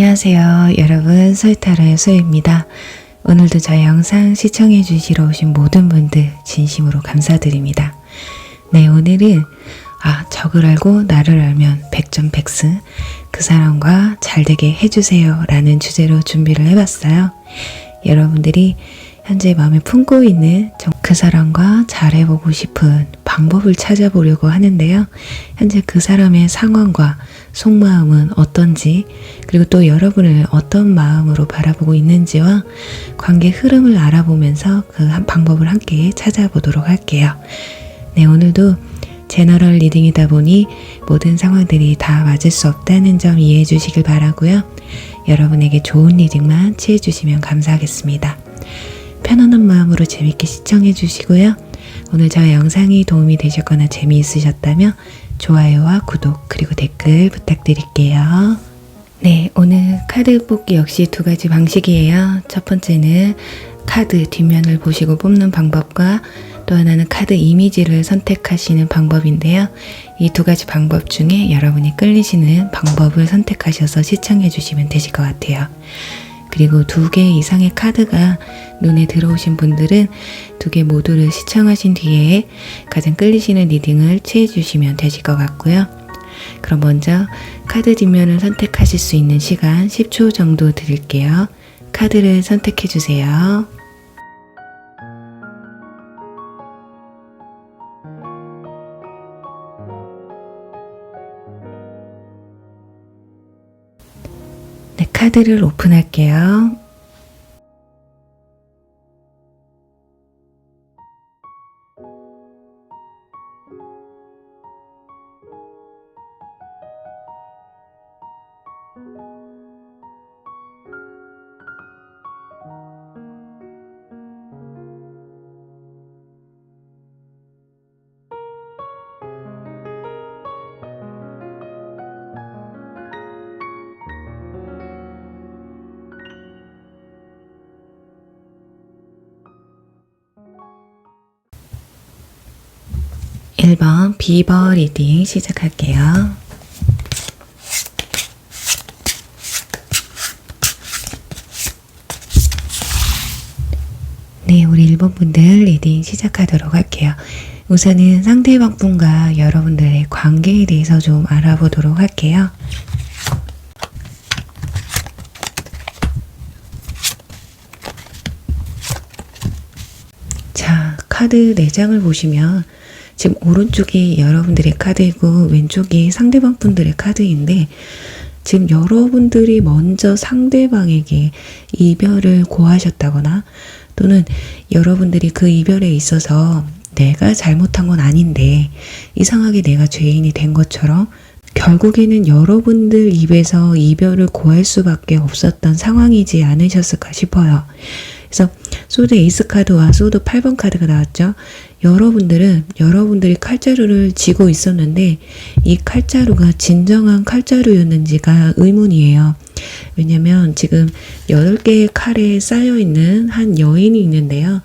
안녕하세요 여러분, 소이타로의 소유입니다. 오늘도 저희 영상 시청해 주시러 오신 모든 분들 진심으로 감사드립니다. 네, 오늘은 적을 알고 나를 알면 백전백승, 그 사람과 잘되게 해주세요 라는 주제로 준비를 해봤어요. 여러분들이 현재 마음에 품고 있는 그 사람과 잘해보고 싶은 방법을 찾아보려고 하는데요. 현재 그 사람의 상황과 속마음은 어떤지, 그리고 또 여러분을 어떤 마음으로 바라보고 있는지와 관계 흐름을 알아보면서 그 방법을 함께 찾아보도록 할게요. 네, 오늘도 제너럴 리딩이다 보니 모든 상황들이 다 맞을 수 없다는 점 이해해 주시길 바라고요. 여러분에게 좋은 리딩만 취해 주시면 감사하겠습니다. 편안한 마음으로 재밌게 시청해 주시고요. 오늘 저의 영상이 도움이 되셨거나 재미있으셨다면 좋아요와 구독 그리고 댓글 부탁드릴게요. 네, 오늘 카드 뽑기 역시 두 가지 방식이에요. 첫 번째는 카드 뒷면을 보시고 뽑는 방법과 또 하나는 카드 이미지를 선택하시는 방법인데요. 이 두 가지 방법 중에 여러분이 끌리시는 방법을 선택하셔서 시청해 주시면 되실 것 같아요. 그리고 2개 이상의 카드가 눈에 들어오신 분들은 2개 모두를 시청하신 뒤에 가장 끌리시는 리딩을 취해 주시면 되실 것 같고요. 그럼 먼저 카드 뒷면을 선택하실 수 있는 시간 10초 정도 드릴게요. 카드를 선택해 주세요. 네, 카드를 오픈할게요. 일 번 비버 리딩 시작할게요. 네, 우리 1번 분들 리딩 시작하도록 할게요. 우선은 상대방 분과 여러분들의 관계에 대해서 좀 알아보도록 할게요. 자, 카드 4장을 보시면 지금 오른쪽이 여러분들의 카드이고 왼쪽이 상대방 분들의 카드인데, 지금 여러분들이 먼저 상대방에게 이별을 고하셨다거나 또는 여러분들이 그 이별에 있어서 내가 잘못한 건 아닌데 이상하게 내가 죄인이 된 것처럼 결국에는 여러분들 입에서 이별을 고할 수밖에 없었던 상황이지 않으셨을까 싶어요. 그래서 소드 에이스 카드와 소드 8번 카드가 나왔죠. 여러분들이 칼자루를 쥐고 있었는데 이 칼자루가 진정한 칼자루였는지가 의문이에요. 왜냐면 지금 8개의 칼에 쌓여있는 한 여인이 있는데요.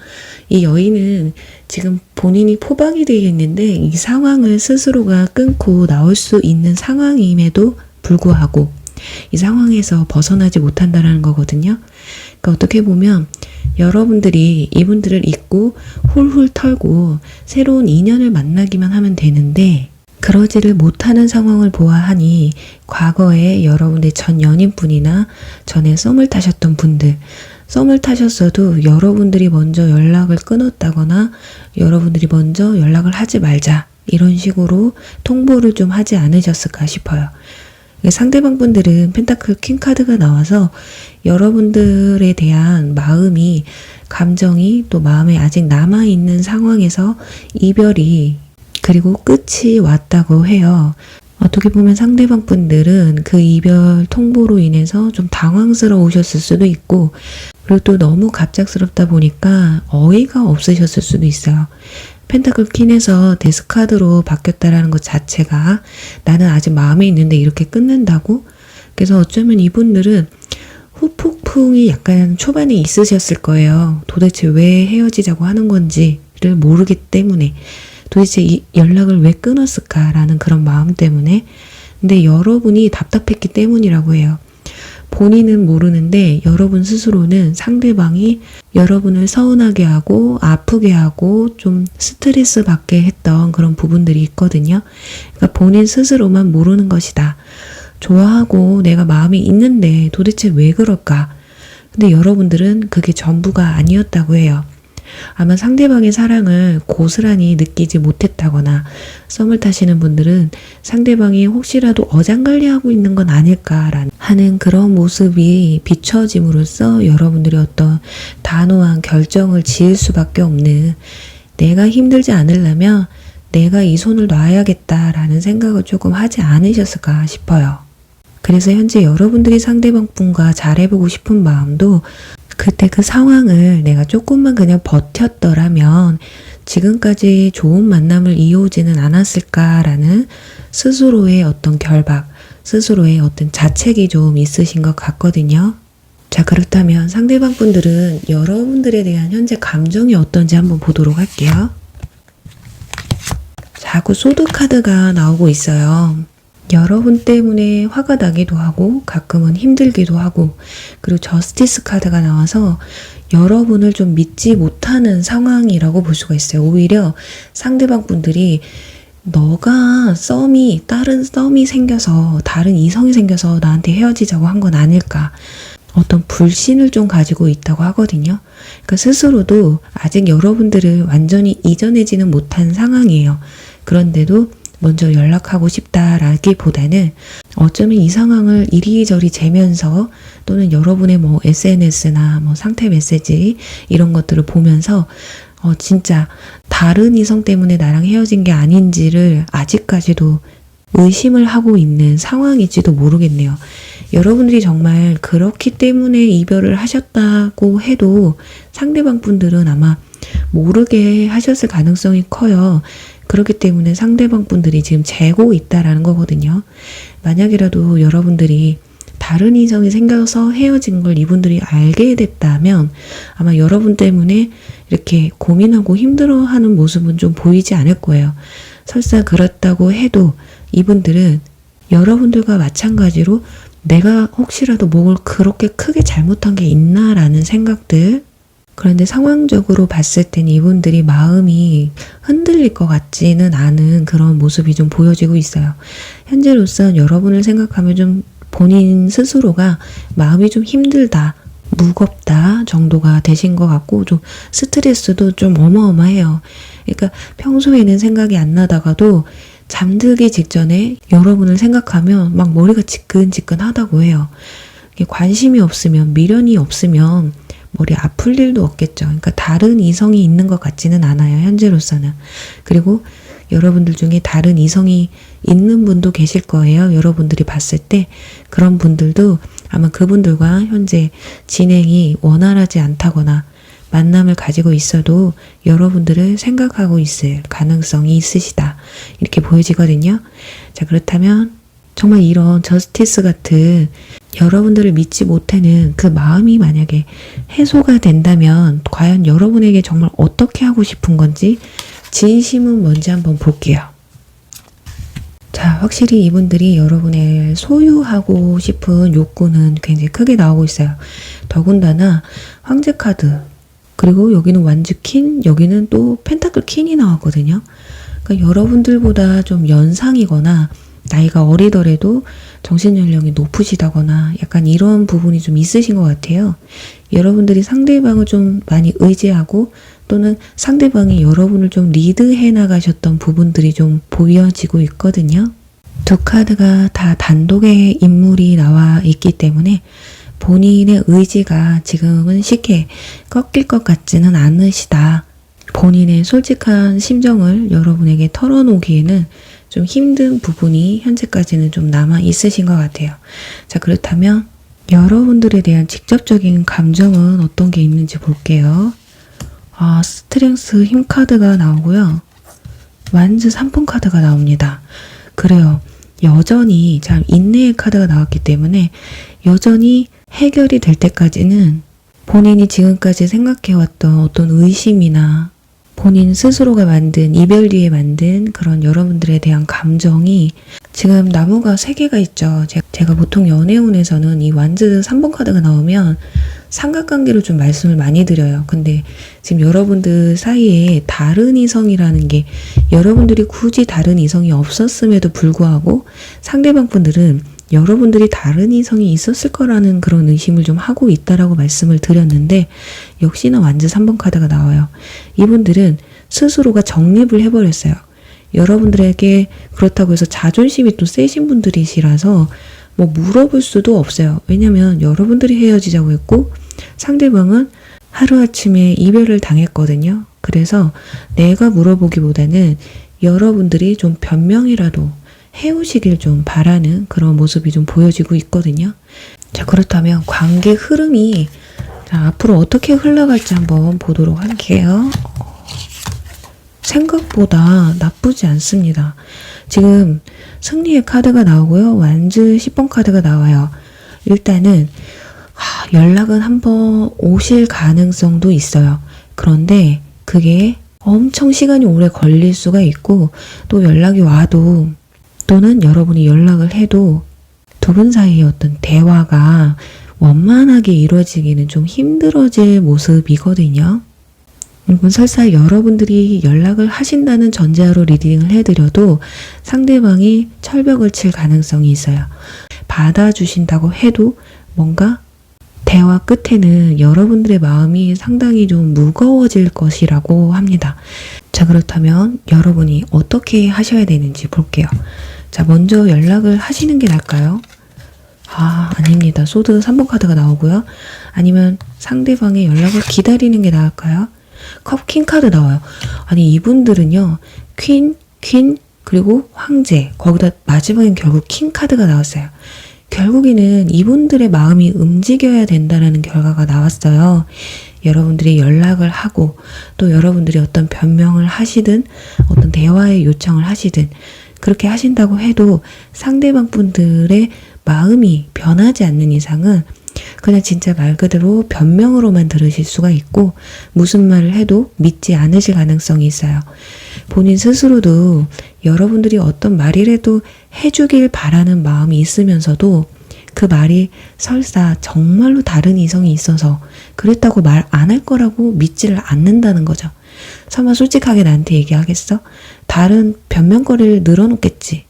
이 여인은 지금 본인이 포박이 되어 있는데 이 상황을 스스로가 끊고 나올 수 있는 상황임에도 불구하고 이 상황에서 벗어나지 못한다는 거거든요. 그러니까 어떻게 보면 여러분들이 이분들을 잊고 훌훌 털고 새로운 인연을 만나기만 하면 되는데 그러지를 못하는 상황을 보아하니 과거에 여러분들 전 연인분이나 전에 썸을 타셨던 분들, 썸을 타셨어도 여러분들이 먼저 연락을 끊었다거나 여러분들이 먼저 연락을 하지 말자 이런 식으로 통보를 좀 하지 않으셨을까 싶어요. 상대방 분들은 펜타클 퀸 카드가 나와서 여러분들에 대한 마음이, 감정이 또 마음에 아직 남아있는 상황에서 이별이 그리고 끝이 왔다고 해요. 어떻게 보면 상대방 분들은 그 이별 통보로 인해서 좀 당황스러우셨을 수도 있고, 그리고 또 너무 갑작스럽다 보니까 어이가 없으셨을 수도 있어요. 펜타클 퀸에서 데스카드로 바뀌었다라는 것 자체가 나는 아직 마음에 있는데 이렇게 끊는다고? 그래서 어쩌면 이분들은 후폭풍이 약간 초반에 있으셨을 거예요. 도대체 왜 헤어지자고 하는 건지를 모르기 때문에, 도대체 이 연락을 왜 끊었을까라는 그런 마음 때문에. 근데 여러분이 답답했기 때문이라고 해요. 본인은 모르는데 여러분 스스로는 상대방이 여러분을 서운하게 하고 아프게 하고 좀 스트레스 받게 했던 그런 부분들이 있거든요. 그러니까 본인 스스로만 모르는 것이다. 좋아하고 내가 마음이 있는데 도대체 왜 그럴까? 근데 여러분들은 그게 전부가 아니었다고 해요. 아마 상대방의 사랑을 고스란히 느끼지 못했다거나 썸을 타시는 분들은 상대방이 혹시라도 어장관리하고 있는 건 아닐까라는 하는 그런 모습이 비춰짐으로써 여러분들이 어떤 단호한 결정을 지을 수밖에 없는, 내가 힘들지 않으려면 내가 이 손을 놔야겠다라는 생각을 조금 하지 않으셨을까 싶어요. 그래서 현재 여러분들이 상대방 분과 잘해보고 싶은 마음도 그때 그 상황을 내가 조금만 그냥 버텼더라면 지금까지 좋은 만남을 이어오지는 않았을까라는 스스로의 어떤 결박, 스스로의 어떤 자책이 좀 있으신 것 같거든요. 자, 그렇다면 상대방 분들은 여러분들에 대한 현재 감정이 어떤지 한번 보도록 할게요. 자꾸 소드 카드가 나오고 있어요. 여러분 때문에 화가 나기도 하고 가끔은 힘들기도 하고, 그리고 저스티스 카드가 나와서 여러분을 좀 믿지 못하는 상황이라고 볼 수가 있어요. 오히려 상대방 분들이 너가 다른 썸이 생겨서, 다른 이성이 생겨서 나한테 헤어지자고 한 건 아닐까, 어떤 불신을 좀 가지고 있다고 하거든요. 그러니까 스스로도 아직 여러분들을 완전히 이겨내지는 못한 상황이에요. 그런데도 먼저 연락하고 싶다라기보다는 어쩌면 이 상황을 이리저리 재면서, 또는 여러분의 뭐 SNS나 뭐 상태 메시지 이런 것들을 보면서 진짜 다른 이성 때문에 나랑 헤어진 게 아닌지를 아직까지도 의심을 하고 있는 상황일지도 모르겠네요. 여러분들이 정말 그렇기 때문에 이별을 하셨다고 해도 상대방 분들은 아마 모르게 하셨을 가능성이 커요. 그렇기 때문에 상대방 분들이 지금 재고 있다라는 거거든요. 만약이라도 여러분들이 다른 이성이 생겨서 헤어진 걸 이분들이 알게 됐다면 아마 여러분 때문에 이렇게 고민하고 힘들어하는 모습은 좀 보이지 않을 거예요. 설사 그렇다고 해도 이분들은 여러분들과 마찬가지로 내가 혹시라도 뭘 그렇게 크게 잘못한 게 있나라는 생각들, 그런데 상황적으로 봤을 땐 이분들이 마음이 흔들릴 것 같지는 않은 그런 모습이 좀 보여지고 있어요. 현재로선 여러분을 생각하면 좀 본인 스스로가 마음이 좀 힘들다, 무겁다 정도가 되신 것 같고, 좀 스트레스도 좀 어마어마해요. 그러니까 평소에는 생각이 안 나다가도 잠들기 직전에 여러분을 생각하면 막 머리가 지끈지끈하다고 해요. 관심이 없으면, 미련이 없으면 머리 아플 일도 없겠죠. 그러니까 다른 이성이 있는 것 같지는 않아요, 현재로서는. 그리고 여러분들 중에 다른 이성이 있는 분도 계실 거예요. 여러분들이 봤을 때 그런 분들도 아마 그분들과 현재 진행이 원활하지 않다거나 만남을 가지고 있어도 여러분들을 생각하고 있을 가능성이 있으시다, 이렇게 보여지거든요. 자, 그렇다면 정말 이런 저스티스 같은 여러분들을 믿지 못하는 그 마음이 만약에 해소가 된다면 과연 여러분에게 정말 어떻게 하고 싶은 건지 진심은 뭔지 한번 볼게요. 자, 확실히 이분들이 여러분의 소유하고 싶은 욕구는 굉장히 크게 나오고 있어요. 더군다나 황제 카드, 그리고 여기는 완주 퀸, 여기는 또 펜타클 퀸이 나왔거든요. 그러니까 여러분들보다 좀 연상이거나 나이가 어리더라도 정신연령이 높으시다거나 약간 이런 부분이 좀 있으신 것 같아요. 여러분들이 상대방을 좀 많이 의지하고, 또는 상대방이 여러분을 좀 리드해 나가셨던 부분들이 좀 보여지고 있거든요. 두 카드가 다 단독의 인물이 나와 있기 때문에 본인의 의지가 지금은 쉽게 꺾일 것 같지는 않으시다. 본인의 솔직한 심정을 여러분에게 털어놓기에는 좀 힘든 부분이 현재까지는 좀 남아 있으신 것 같아요. 자, 그렇다면 여러분들에 대한 직접적인 감정은 어떤 게 있는지 볼게요. 스트렝스 힘 카드가 나오고요. 완즈 3푼 카드가 나옵니다. 그래요. 여전히 참 인내의 카드가 나왔기 때문에 여전히 해결이 될 때까지는 본인이 지금까지 생각해왔던 어떤 의심이나 본인 스스로가 만든, 이별 뒤에 만든 그런 여러분들에 대한 감정이 지금 나무가 3개가 있죠. 제가 보통 연애운에서는 이 완즈 3번 카드가 나오면 삼각관계로 좀 말씀을 많이 드려요. 근데 지금 여러분들 사이에 다른 이성이라는 게 여러분들이 굳이 다른 이성이 없었음에도 불구하고 상대방 분들은 여러분들이 다른 이성이 있었을 거라는 그런 의심을 좀 하고 있다라고 말씀을 드렸는데 역시나 완즈 3번 카드가 나와요. 이분들은 스스로가 정립을 해버렸어요. 여러분들에게 그렇다고 해서 자존심이 또 세신 분들이시라서 뭐 물어볼 수도 없어요. 왜냐면 여러분들이 헤어지자고 했고 상대방은 하루아침에 이별을 당했거든요. 그래서 내가 물어보기보다는 여러분들이 좀 변명이라도 헤어지길 좀 바라는 그런 모습이 좀 보여지고 있거든요. 자, 그렇다면 관계 흐름이 앞으로 어떻게 흘러갈지 한번 보도록 할게요. 생각보다 나쁘지 않습니다. 지금 승리의 카드가 나오고요. 완즈 10번 카드가 나와요. 일단은 연락은 한번 오실 가능성도 있어요. 그런데 그게 엄청 시간이 오래 걸릴 수가 있고 또 연락이 와도 또는 여러분이 연락을 해도 두 분 사이의 어떤 대화가 원만하게 이루어지기는 좀 힘들어질 모습이거든요. 설사 여러분들이 연락을 하신다는 전제하로 리딩을 해드려도 상대방이 철벽을 칠 가능성이 있어요. 받아주신다고 해도 뭔가 대화 끝에는 여러분들의 마음이 상당히 좀 무거워질 것이라고 합니다. 자, 그렇다면 여러분이 어떻게 하셔야 되는지 볼게요. 자, 먼저 연락을 하시는 게 나을까요? 아닙니다. 소드 3번 카드가 나오고요. 아니면 상대방의 연락을 기다리는 게 나을까요? 컵 킹 카드 나와요. 아니 이분들은요. 퀸, 그리고 황제, 거기다 마지막엔 결국 킹 카드가 나왔어요. 결국에는 이분들의 마음이 움직여야 된다는 결과가 나왔어요. 여러분들이 연락을 하고 또 여러분들이 어떤 변명을 하시든 어떤 대화의 요청을 하시든 그렇게 하신다고 해도 상대방 분들의 마음이 변하지 않는 이상은 그냥 진짜 말 그대로 변명으로만 들으실 수가 있고 무슨 말을 해도 믿지 않으실 가능성이 있어요. 본인 스스로도 여러분들이 어떤 말이라도 해주길 바라는 마음이 있으면서도 그 말이 설사 정말로 다른 이성이 있어서 그랬다고 말 안 할 거라고 믿지를 않는다는 거죠. 설마 솔직하게 나한테 얘기하겠어? 다른 변명거리를 늘어놓겠지.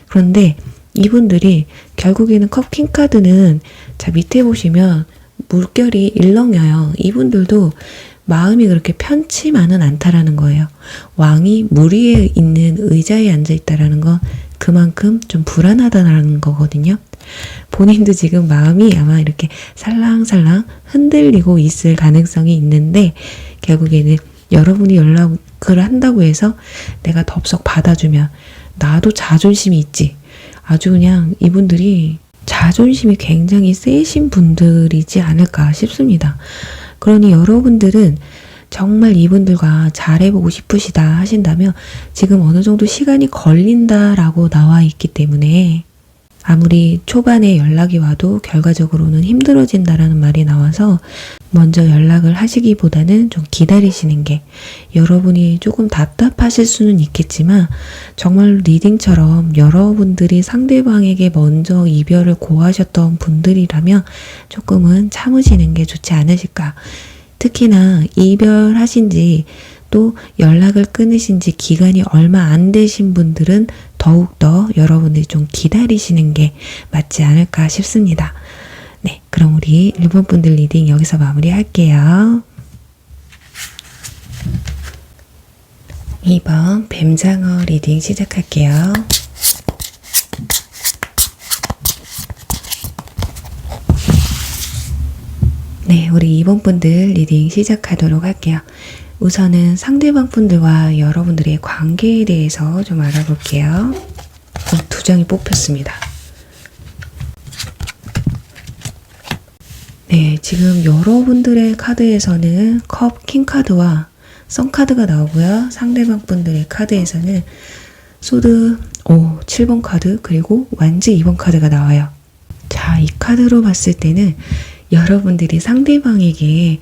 그런데 이분들이 결국에는 컵 킹 카드는 자 밑에 보시면 물결이 일렁여요. 이분들도 마음이 그렇게 편치만은 않다라는 거예요. 왕이 물 위에 있는 의자에 앉아있다라는 건 그만큼 좀 불안하다라는 거거든요. 본인도 지금 마음이 아마 이렇게 살랑살랑 흔들리고 있을 가능성이 있는데 결국에는 여러분이 연락을 한다고 해서 내가 덥석 받아주면 나도 자존심이 있지. 아주 그냥 이분들이 자존심이 굉장히 세신 분들이지 않을까 싶습니다. 그러니 여러분들은 정말 이분들과 잘해보고 싶으시다 하신다면 지금 어느 정도 시간이 걸린다라고 나와 있기 때문에 아무리 초반에 연락이 와도 결과적으로는 힘들어진다라는 말이 나와서 먼저 연락을 하시기보다는 좀 기다리시는 게 여러분이 조금 답답하실 수는 있겠지만 정말 리딩처럼 여러분들이 상대방에게 먼저 이별을 고하셨던 분들이라면 조금은 참으시는 게 좋지 않으실까. 특히나 이별하신 지 또 연락을 끊으신 지 기간이 얼마 안 되신 분들은 더욱더 여러분들이 좀 기다리시는 게 맞지 않을까 싶습니다. 네, 그럼 우리 1번 분들 리딩 여기서 마무리할게요. 2번 뱀장어 리딩 시작할게요. 네, 우리 2번 분들 리딩 시작하도록 할게요. 우선은 상대방 분들과 여러분들의 관계에 대해서 좀 알아볼게요. 2장이 뽑혔습니다. 네, 지금 여러분들의 카드에서는 컵 킹 카드와 선 카드가 나오고요. 상대방 분들의 카드에서는 소드 7번 카드 그리고 완즈 2번 카드가 나와요. 자, 이 카드로 봤을 때는 여러분들이 상대방에게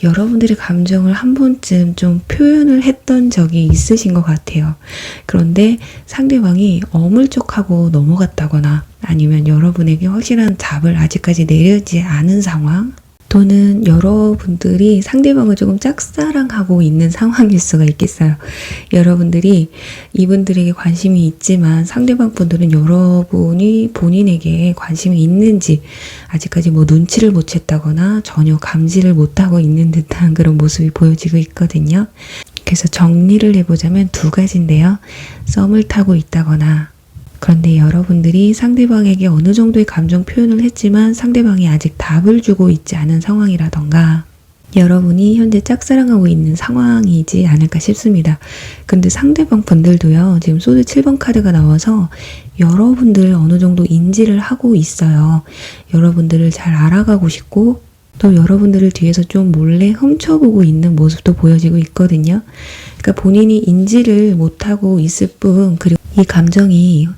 여러분들의 감정을 한 번쯤 좀 표현을 했던 적이 있으신 것 같아요. 그런데 상대방이 어물쩍하고 넘어갔다거나 아니면 여러분에게 확실한 답을 아직까지 내리지 않은 상황, 또는 여러분들이 상대방을 조금 짝사랑하고 있는 상황일 수가 있겠어요. 여러분들이 이분들에게 관심이 있지만 상대방 분들은 여러분이 본인에게 관심이 있는지 아직까지 뭐 눈치를 못 챘다거나 전혀 감지를 못하고 있는 듯한 그런 모습이 보여지고 있거든요. 그래서 정리를 해보자면 두 가지인데요. 썸을 타고 있다거나, 그런데 여러분들이 상대방에게 어느 정도의 감정 표현을 했지만 상대방이 아직 답을 주고 있지 않은 상황이라던가, 여러분이 현재 짝사랑하고 있는 상황이지 않을까 싶습니다. 근데 상대방 분들도요, 지금 소드 7번 카드가 나와서 여러분들 어느 정도 인지를 하고 있어요. 여러분들을 잘 알아가고 싶고, 또 여러분들을 뒤에서 좀 몰래 훔쳐보고 있는 모습도 보여지고 있거든요. 그러니까 본인이 인지를 못하고 있을 뿐, 그리고 이 감정이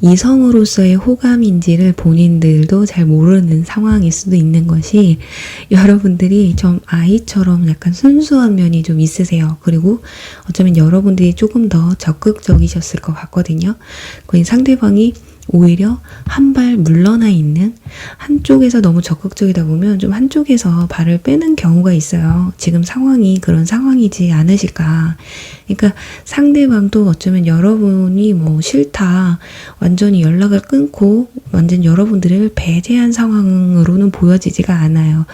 이성으로서의 호감인지를 본인들도 잘 모르는 상황일 수도 있는 것이, 여러분들이 좀 아이처럼 약간 순수한 면이 좀 있으세요. 그리고 어쩌면 여러분들이 조금 더 적극적이셨을 것 같거든요. 그 상대방이 오히려 한 발 물러나 있는, 한쪽에서 너무 적극적이다 보면 좀 한쪽에서 발을 빼는 경우가 있어요. 지금 상황이 그런 상황이지 않으실까. 그러니까 상대방도 어쩌면 여러분이 뭐 싫다, 완전히 연락을 끊고 완전 여러분들을 배제한 상황으로는 보여지지가 않아요.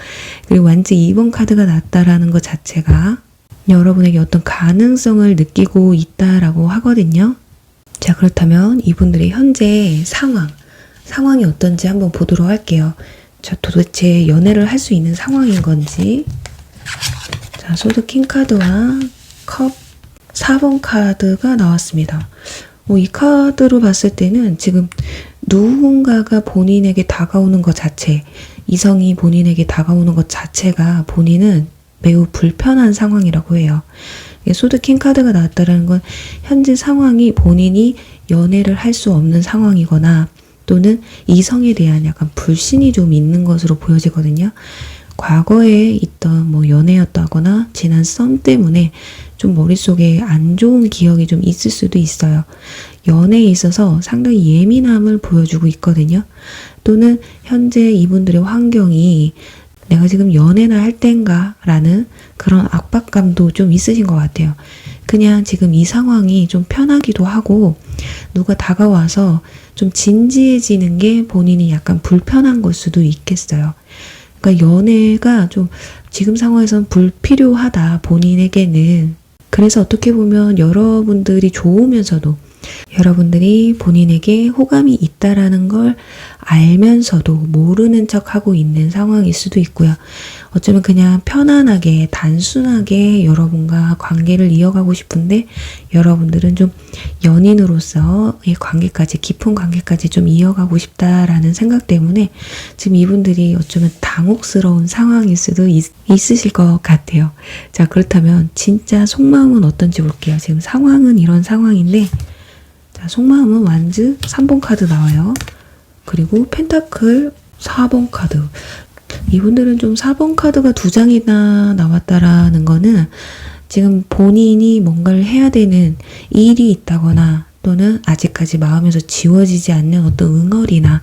그리고 완전 2번 카드가 났다라는 것 자체가 여러분에게 어떤 가능성을 느끼고 있다라고 하거든요. 자, 그렇다면 이분들의 현재 상황이 어떤지 한번 보도록 할게요. 자, 도대체 연애를 할 수 있는 상황인 건지. 자, 소드 킹 카드와 컵 4번 카드가 나왔습니다. 이 카드로 봤을 때는 지금 누군가가 본인에게 다가오는 것 자체, 이성이 본인에게 다가오는 것 자체가 본인은 매우 불편한 상황이라고 해요. 소드 킹 카드가 나왔다는 건 현재 상황이 본인이 연애를 할 수 없는 상황이거나, 또는 이성에 대한 약간 불신이 좀 있는 것으로 보여지거든요. 과거에 있던 뭐 연애였다거나 지난 썸 때문에 좀 머릿속에 안 좋은 기억이 좀 있을 수도 있어요. 연애에 있어서 상당히 예민함을 보여주고 있거든요. 또는 현재 이분들의 환경이 내가 지금 연애나 할 땐가? 라는 그런 압박감도 좀 있으신 것 같아요. 그냥 지금 이 상황이 좀 편하기도 하고, 누가 다가와서 좀 진지해지는 게 본인이 약간 불편한 걸 수도 있겠어요. 그러니까 연애가 좀 지금 상황에선 불필요하다, 본인에게는. 그래서 어떻게 보면 여러분들이 좋으면서도, 여러분들이 본인에게 호감이 있다라는 걸 알면서도 모르는 척하고 있는 상황일 수도 있고요. 어쩌면 그냥 편안하게 단순하게 여러분과 관계를 이어가고 싶은데, 여러분들은 좀 연인으로서의 관계까지, 깊은 관계까지 좀 이어가고 싶다라는 생각 때문에 지금 이분들이 어쩌면 당혹스러운 상황일 수도 있으실 것 같아요. 자, 그렇다면 진짜 속마음은 어떤지 볼게요. 지금 상황은 이런 상황인데, 자, 속마음은 완즈 3번 카드 나와요. 그리고 펜타클 4번 카드. 이분들은 좀 4번 카드가 2장이나 나왔다라는 거는 지금 본인이 뭔가를 해야 되는 일이 있다거나, 또는 아직까지 마음에서 지워지지 않는 어떤 응어리나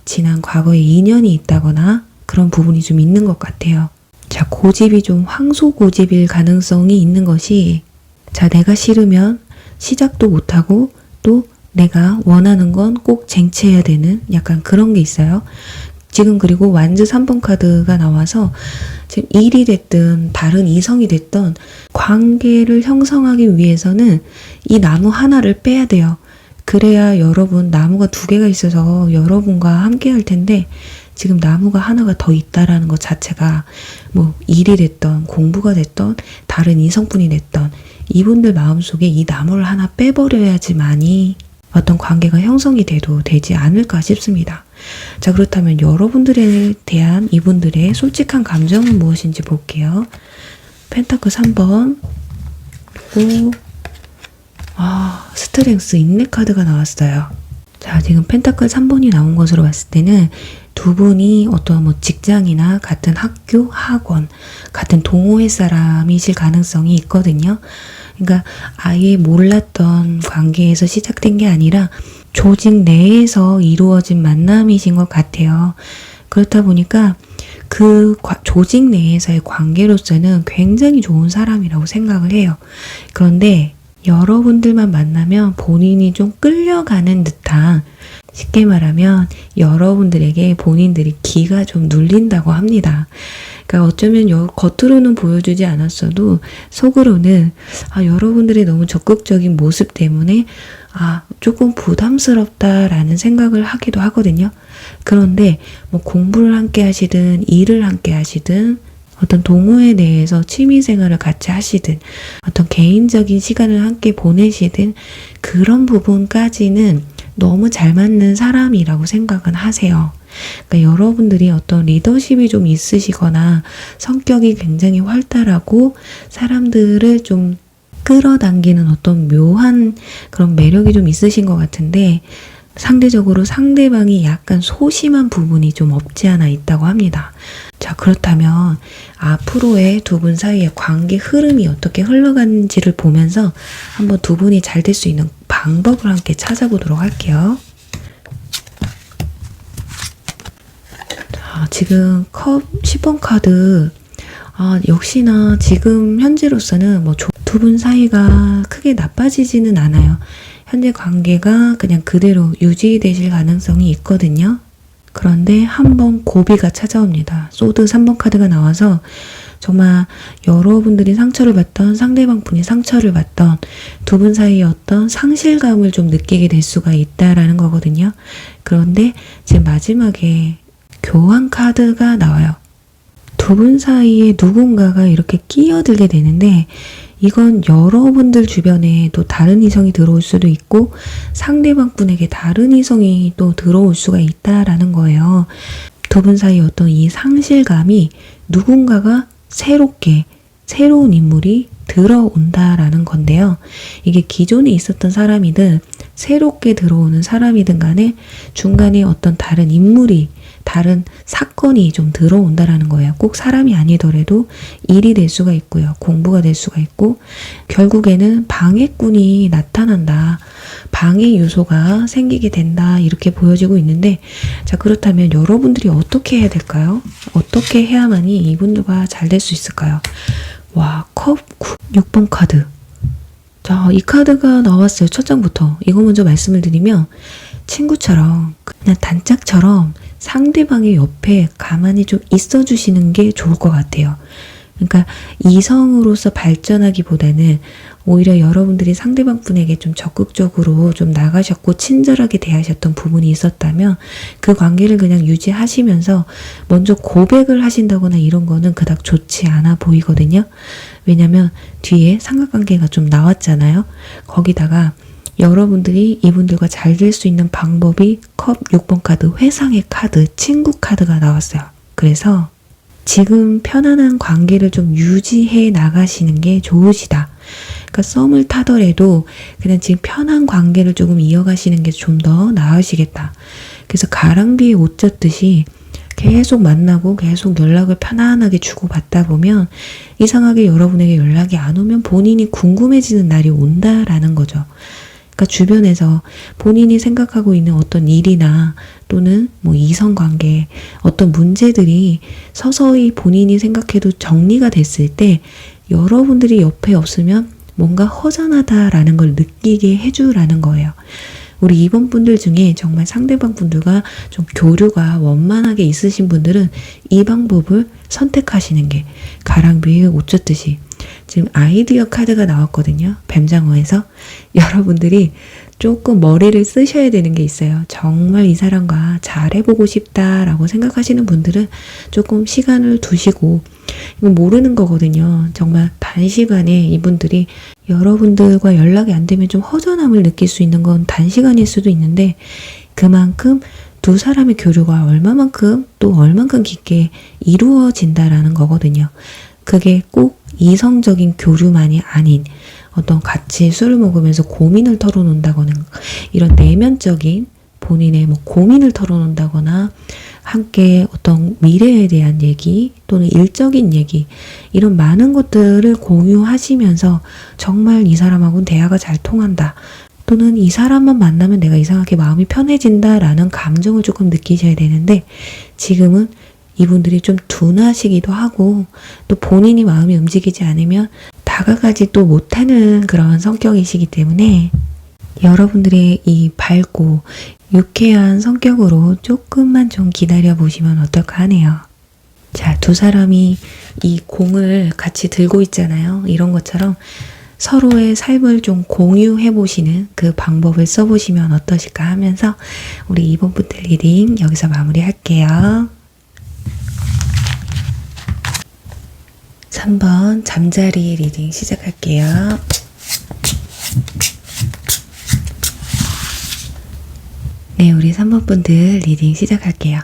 지난 과거의 인연이 있다거나 그런 부분이 좀 있는 것 같아요. 자, 고집이 좀 황소 고집일 가능성이 있는 것이, 자, 내가 싫으면 시작도 못하고 또 내가 원하는 건 꼭 쟁취해야 되는 약간 그런 게 있어요. 지금 그리고 완즈 3번 카드가 나와서 지금 일이 됐든 다른 이성이 됐든 관계를 형성하기 위해서는 이 나무 하나를 빼야 돼요. 그래야 여러분, 나무가 2개가 있어서 여러분과 함께 할 텐데 지금 나무가 하나가 더 있다라는 것 자체가 뭐 일이 됐던 공부가 됐던 다른 이성분이 됐던 이분들 마음속에 이 나무를 하나 빼버려야지만이 어떤 관계가 형성이 돼도 되지 않을까 싶습니다. 자, 그렇다면 여러분들에 대한 이분들의 솔직한 감정은 무엇인지 볼게요. 펜타클 3번, 그리고 스트렝스 인내 카드가 나왔어요. 자, 지금 펜타클 3번이 나온 것으로 봤을 때는 두 분이 어떤 뭐 직장이나 같은 학교, 학원, 같은 동호회 사람이실 가능성이 있거든요. 그러니까 아예 몰랐던 관계에서 시작된 게 아니라 조직 내에서 이루어진 만남이신 것 같아요. 그렇다 보니까 그 조직 내에서의 관계로서는 굉장히 좋은 사람이라고 생각을 해요. 그런데 여러분들만 만나면 본인이 좀 끌려가는 듯한, 쉽게 말하면 여러분들에게 본인들이 기가 좀 눌린다고 합니다. 그러니까 어쩌면 겉으로는 보여주지 않았어도 속으로는 여러분들의 너무 적극적인 모습 때문에 조금 부담스럽다라는 생각을 하기도 하거든요. 그런데 뭐 공부를 함께 하시든 일을 함께 하시든 어떤 동호회 내에서 취미생활을 같이 하시든 어떤 개인적인 시간을 함께 보내시든 그런 부분까지는 너무 잘 맞는 사람이라고 생각은 하세요. 그러니까 여러분들이 어떤 리더십이 좀 있으시거나 성격이 굉장히 활달하고 사람들을 좀 끌어당기는 어떤 묘한 그런 매력이 좀 있으신 것 같은데, 상대적으로 상대방이 약간 소심한 부분이 좀 없지 않아 있다고 합니다. 자, 그렇다면 앞으로의 두 분 사이의 관계 흐름이 어떻게 흘러가는지를 보면서 한번 두 분이 잘 될 수 있는 방법을 함께 찾아보도록 할게요. 자, 지금 컵 10번 카드, 역시나 지금 현재로서는 뭐 두 분 사이가 크게 나빠지지는 않아요. 현재 관계가 그냥 그대로 유지되실 가능성이 있거든요. 그런데 한번 고비가 찾아옵니다. 소드 3번 카드가 나와서 정말 여러분들이 상처를 받던, 상대방 분이 상처를 받던 두 분 사이의 어떤 상실감을 좀 느끼게 될 수가 있다라는 거거든요. 그런데 지금 마지막에 교환 카드가 나와요. 두 분 사이에 누군가가 이렇게 끼어들게 되는데, 이건 여러분들 주변에 또 다른 이성이 들어올 수도 있고 상대방 분에게 다른 이성이 또 들어올 수가 있다라는 거예요. 두 분 사이 어떤 이 상실감이 누군가가 새로운 인물이 들어온다라는 건데요. 이게 기존에 있었던 사람이든 새롭게 들어오는 사람이든 간에 중간에 어떤 다른 인물이, 다른 사건이 좀 들어온다라는 거예요. 꼭 사람이 아니더라도 일이 될 수가 있고요. 공부가 될 수가 있고, 결국에는 방해꾼이 나타난다. 방해 요소가 생기게 된다. 이렇게 보여지고 있는데, 자, 그렇다면 여러분들이 어떻게 해야 될까요? 어떻게 해야만이 이분들과 잘 될 수 있을까요? 와, 컵 6번 카드. 자, 이 카드가 나왔어요. 첫 장부터. 이거 먼저 말씀을 드리면, 친구처럼, 그냥 단짝처럼 상대방의 옆에 가만히 좀 있어 주시는 게 좋을 것 같아요. 그러니까 이성으로서 발전하기보다는 오히려 여러분들이 상대방 분에게 좀 적극적으로 좀 나가셨고 친절하게 대하셨던 부분이 있었다면 그 관계를 그냥 유지하시면서 먼저 고백을 하신다거나 이런 거는 그닥 좋지 않아 보이거든요. 왜냐면 뒤에 삼각관계가 좀 나왔잖아요. 거기다가 여러분들이 이분들과 잘 될 수 있는 방법이 컵 6번 카드, 회상의 카드, 친구 카드가 나왔어요. 그래서 지금 편안한 관계를 좀 유지해 나가시는 게 좋으시다. 그러니까 썸을 타더라도 그냥 지금 편한 관계를 조금 이어가시는 게 좀 더 나으시겠다. 그래서 가랑비에 옷 젖듯이 계속 만나고 계속 연락을 편안하게 주고받다 보면 이상하게 여러분에게 연락이 안 오면 본인이 궁금해지는 날이 온다라는 거죠. 그러니까 주변에서 본인이 생각하고 있는 어떤 일이나 또는 뭐 이성관계, 어떤 문제들이 서서히 본인이 생각해도 정리가 됐을 때 여러분들이 옆에 없으면 뭔가 허전하다라는 걸 느끼게 해주라는 거예요. 우리 이번 분들 중에 정말 상대방 분들과 좀 교류가 원만하게 있으신 분들은 이 방법을 선택하시는 게, 가랑비에 옷 젖듯이 지금 아이디어 카드가 나왔거든요. 뱀장어에서. 여러분들이 조금 머리를 쓰셔야 되는 게 있어요. 정말 이 사람과 잘해보고 싶다라고 생각하시는 분들은 조금 시간을 두시고, 이건 모르는 거거든요. 정말 단시간에 이분들이 여러분들과 연락이 안 되면 좀 허전함을 느낄 수 있는 건 단시간일 수도 있는데, 그만큼 두 사람의 교류가 얼만큼 깊게 이루어진다라는 거거든요. 그게 꼭 이성적인 교류만이 아닌 어떤 같이 술을 먹으면서 고민을 털어놓는다거나 이런 내면적인 본인의 뭐 고민을 털어놓는다거나 함께 어떤 미래에 대한 얘기 또는 일적인 얘기 이런 많은 것들을 공유하시면서 정말 이 사람하고는 대화가 잘 통한다. 또는 이 사람만 만나면 내가 이상하게 마음이 편해진다라는 감정을 조금 느끼셔야 되는데 지금은 이분들이 좀 둔하시기도 하고 또 본인이 마음이 움직이지 않으면 다가가지 또 못하는 그런 성격이시기 때문에 여러분들의 이 밝고 유쾌한 성격으로 조금만 좀 기다려 보시면 어떨까 하네요. 자, 두 사람이 이 공을 같이 들고 있잖아요. 이런 것처럼 서로의 삶을 좀 공유해 보시는 그 방법을 써보시면 어떠실까 하면서 우리 이번 분들 리딩 여기서 마무리할게요. 3번 잠자리 리딩 시작할게요. 네, 우리 3번 분들 리딩 시작할게요.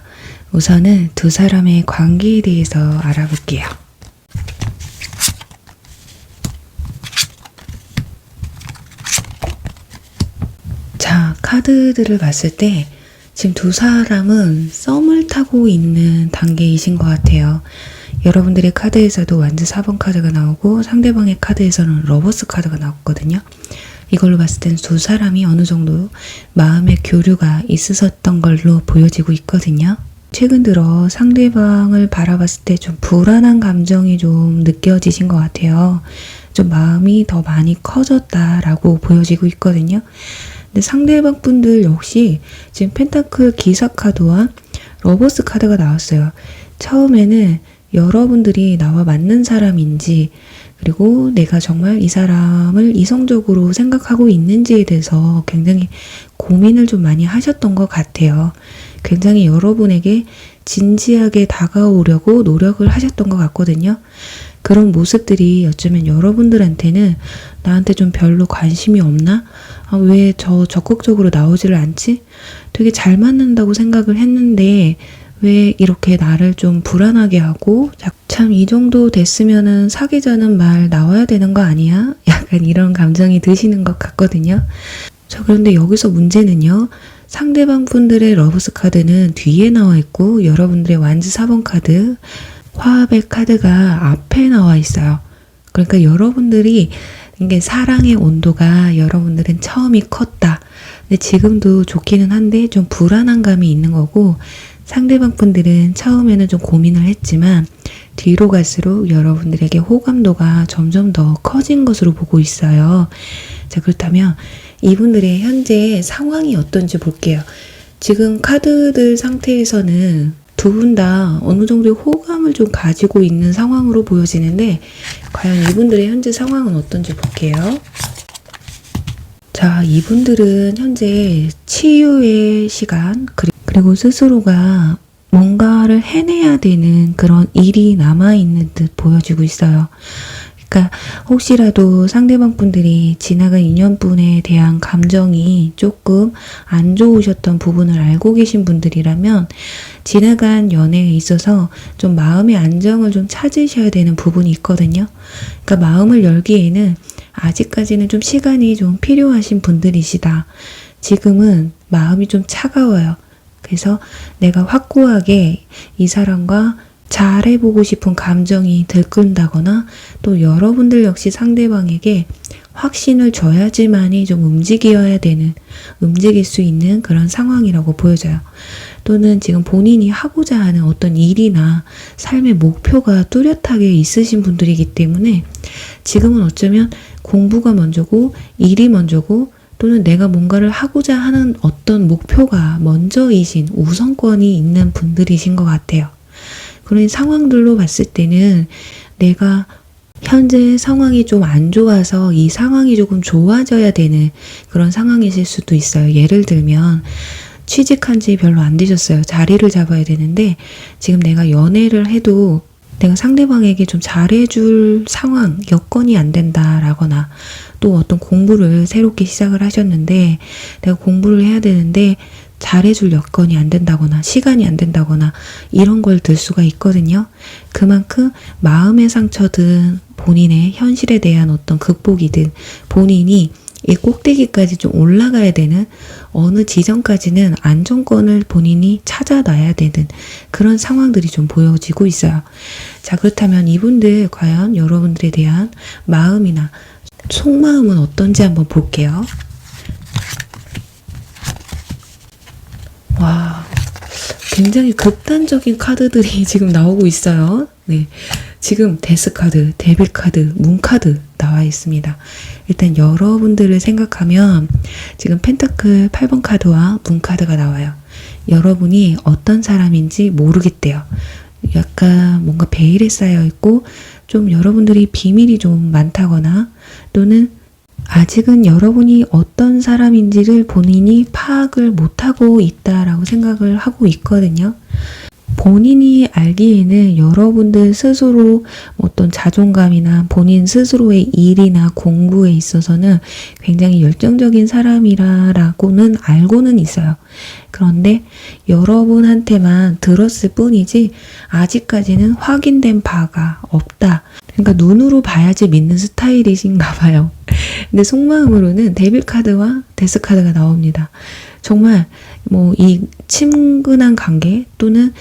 우선은 두 사람의 관계에 대해서 알아볼게요. 자, 카드들을 봤을 때 지금 두 사람은 썸을 타고 있는 단계이신 것 같아요. 여러분들의 카드에서도 완즈 4번 카드가 나오고 상대방의 카드에서는 러버스 카드가 나왔거든요. 이걸로 봤을 땐 두 사람이 어느 정도 마음의 교류가 있으셨던 걸로 보여지고 있거든요. 최근 들어 상대방을 바라봤을 때 좀 불안한 감정이 좀 느껴지신 것 같아요. 좀 마음이 더 많이 커졌다라고 보여지고 있거든요. 근데 상대방 분들 역시 지금 펜타클 기사 카드와 러버스 카드가 나왔어요. 처음에는 여러분들이 나와 맞는 사람인지 그리고 내가 정말 이 사람을 이성적으로 생각하고 있는지에 대해서 굉장히 고민을 좀 많이 하셨던 것 같아요. 굉장히 여러분에게 진지하게 다가오려고 노력을 하셨던 것 같거든요. 그런 모습들이 어쩌면 여러분들한테는 나한테 좀 별로 관심이 없나? 왜 저 적극적으로 나오지를 않지? 되게 잘 맞는다고 생각을 했는데 왜 이렇게 나를 좀 불안하게 하고 참 이 정도 됐으면은 사귀자는 말 나와야 되는 거 아니야? 약간 이런 감정이 드시는 것 같거든요. 자, 그런데 여기서 문제는요. 상대방 분들의 러브스 카드는 뒤에 나와 있고 여러분들의 완즈 4번 카드, 화합의 카드가 앞에 나와 있어요. 그러니까 여러분들이 이게 사랑의 온도가 여러분들은 처음이 컸다. 근데 지금도 좋기는 한데 좀 불안한 감이 있는 거고 상대방 분들은 처음에는 좀 고민을 했지만 뒤로 갈수록 여러분들에게 호감도가 점점 더 커진 것으로 보고 있어요. 자, 그렇다면 이분들의 현재 상황이 어떤지 볼게요. 지금 카드들 상태에서는 두 분 다 어느 정도의 호감을 좀 가지고 있는 상황으로 보여지는데 과연 이분들의 현재 상황은 어떤지 볼게요. 자, 이분들은 현재 치유의 시간 그리고 스스로가 뭔가를 해내야 되는 그런 일이 남아있는 듯 보여지고 있어요. 그러니까 혹시라도 상대방 분들이 지나간 인연분에 대한 감정이 조금 안 좋으셨던 부분을 알고 계신 분들이라면 지나간 연애에 있어서 좀 마음의 안정을 좀 찾으셔야 되는 부분이 있거든요. 그러니까 마음을 열기에는 아직까지는 좀 시간이 좀 필요하신 분들이시다. 지금은 마음이 좀 차가워요. 그래서 내가 확고하게 이 사람과 잘해보고 싶은 감정이 들끓는다거나 또 여러분들 역시 상대방에게 확신을 줘야지만이 좀 움직일 수 있는 그런 상황이라고 보여져요. 또는 지금 본인이 하고자 하는 어떤 일이나 삶의 목표가 뚜렷하게 있으신 분들이기 때문에 지금은 어쩌면 공부가 먼저고 일이 먼저고 또는 내가 뭔가를 하고자 하는 어떤 목표가 먼저이신 우선권이 있는 분들이신 것 같아요. 그런 상황들로 봤을 때는 내가 현재 상황이 좀 안 좋아서 이 상황이 조금 좋아져야 되는 그런 상황이실 수도 있어요. 예를 들면 취직한 지 별로 안 되셨어요. 자리를 잡아야 되는데 지금 내가 연애를 해도 내가 상대방에게 좀 잘해줄 상황, 여건이 안 된다라거나 또 어떤 공부를 새롭게 시작을 하셨는데 내가 공부를 해야 되는데 잘해줄 여건이 안 된다거나 시간이 안 된다거나 이런 걸 들 수가 있거든요. 그만큼 마음의 상처든 본인의 현실에 대한 어떤 극복이든 본인이 이 꼭대기까지 좀 올라가야 되는 어느 지점까지는 안정권을 본인이 찾아놔야 되는 그런 상황들이 좀 보여지고 있어요. 자, 그렇다면 이분들 과연 여러분들에 대한 마음이나 속마음은 어떤지 한번 볼게요. 와, 굉장히 극단적인 카드들이 지금 나오고 있어요. 네, 지금 데스 카드, 데빌 카드, 문 카드 나와 있습니다. 일단 여러분들을 생각하면 지금 펜타클 8번 카드와 문 카드가 나와요. 여러분이 어떤 사람인지 모르겠대요. 약간 뭔가 베일에 쌓여 있고 좀 여러분들이 비밀이 좀 많다거나 또는 아직은 여러분이 어떤 사람인지를 본인이 파악을 못하고 있다라고 생각을 하고 있거든요. 본인이 알기에는 여러분들 스스로 어떤 자존감이나 본인 스스로의 일이나 공부에 있어서는 굉장히 열정적인 사람이라고는 알고는 있어요. 그런데 여러분한테만 들었을 뿐이지 아직까지는 확인된 바가 없다. 그러니까 눈으로 봐야지 믿는 스타일이신가 봐요. 근데 속마음으로는 데빌 카드와 데스 카드가 나옵니다. 정말 뭐 이 친근한 관계 또는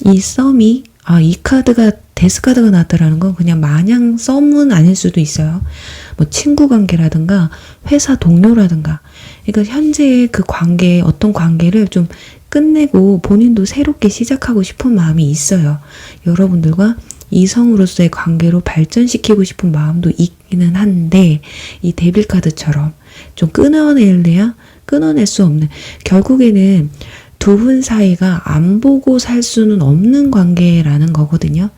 이 썸이 이 카드가 데스 카드가 나왔다라는 건 그냥 마냥 썸은 아닐 수도 있어요. 뭐 친구 관계라든가 회사 동료라든가 그러니까 현재의 그 관계 어떤 관계를 좀 끝내고 본인도 새롭게 시작하고 싶은 마음이 있어요. 여러분들과 이성으로서의 관계로 발전시키고 싶은 마음도 있기는 한데 이 데빌 카드처럼 좀 끊어낼래야 끊어낼 수 없는 결국에는 두 분 사이가 안 보고 살 수는 없는 관계라는 거거든요.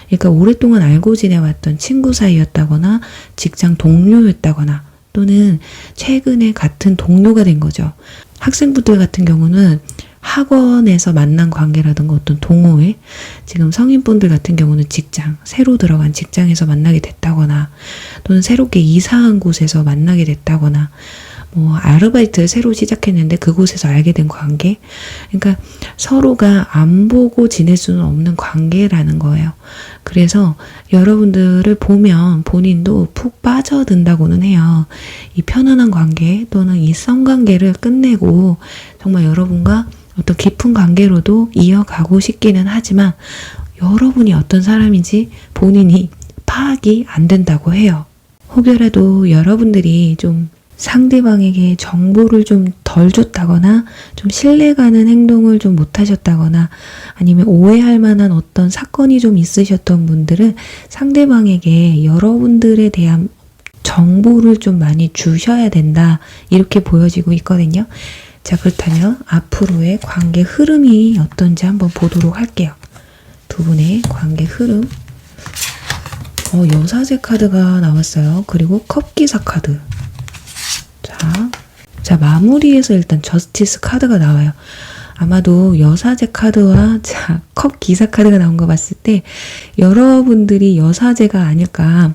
그러니까 오랫동안 알고 지내왔던 친구 사이였다거나 직장 동료였다거나 또는 최근에 같은 동료가 된 거죠. 학생분들 같은 경우는 학원에서 만난 관계라든가 어떤 동호회, 지금 성인분들 같은 경우는 직장, 새로 들어간 직장에서 만나게 됐다거나 또는 새롭게 이사한 곳에서 만나게 됐다거나 뭐 아르바이트를 새로 시작했는데 그곳에서 알게 된 관계. 그러니까 서로가 안 보고 지낼 수는 없는 관계라는 거예요. 그래서 여러분들을 보면 본인도 푹 빠져든다고는 해요. 이 편안한 관계 또는 이 썸관계를 끝내고 정말 여러분과 어떤 깊은 관계로도 이어가고 싶기는 하지만 여러분이 어떤 사람인지 본인이 파악이 안 된다고 해요. 혹여라도 여러분들이 좀 상대방에게 정보를 좀 덜 줬다거나 좀 신뢰가는 행동을 좀 못하셨다거나 아니면 오해할 만한 어떤 사건이 좀 있으셨던 분들은 상대방에게 여러분들에 대한 정보를 좀 많이 주셔야 된다 이렇게 보여지고 있거든요. 자, 그렇다면 앞으로의 관계 흐름이 어떤지 한번 보도록 할게요. 두 분의 관계 흐름. 여사제 카드가 나왔어요. 그리고 컵기사 카드. 자, 마무리에서 일단 저스티스 카드가 나와요. 아마도 여사제 카드와 컵 기사 카드가 나온 거 봤을 때 여러분들이 여사제가 아닐까.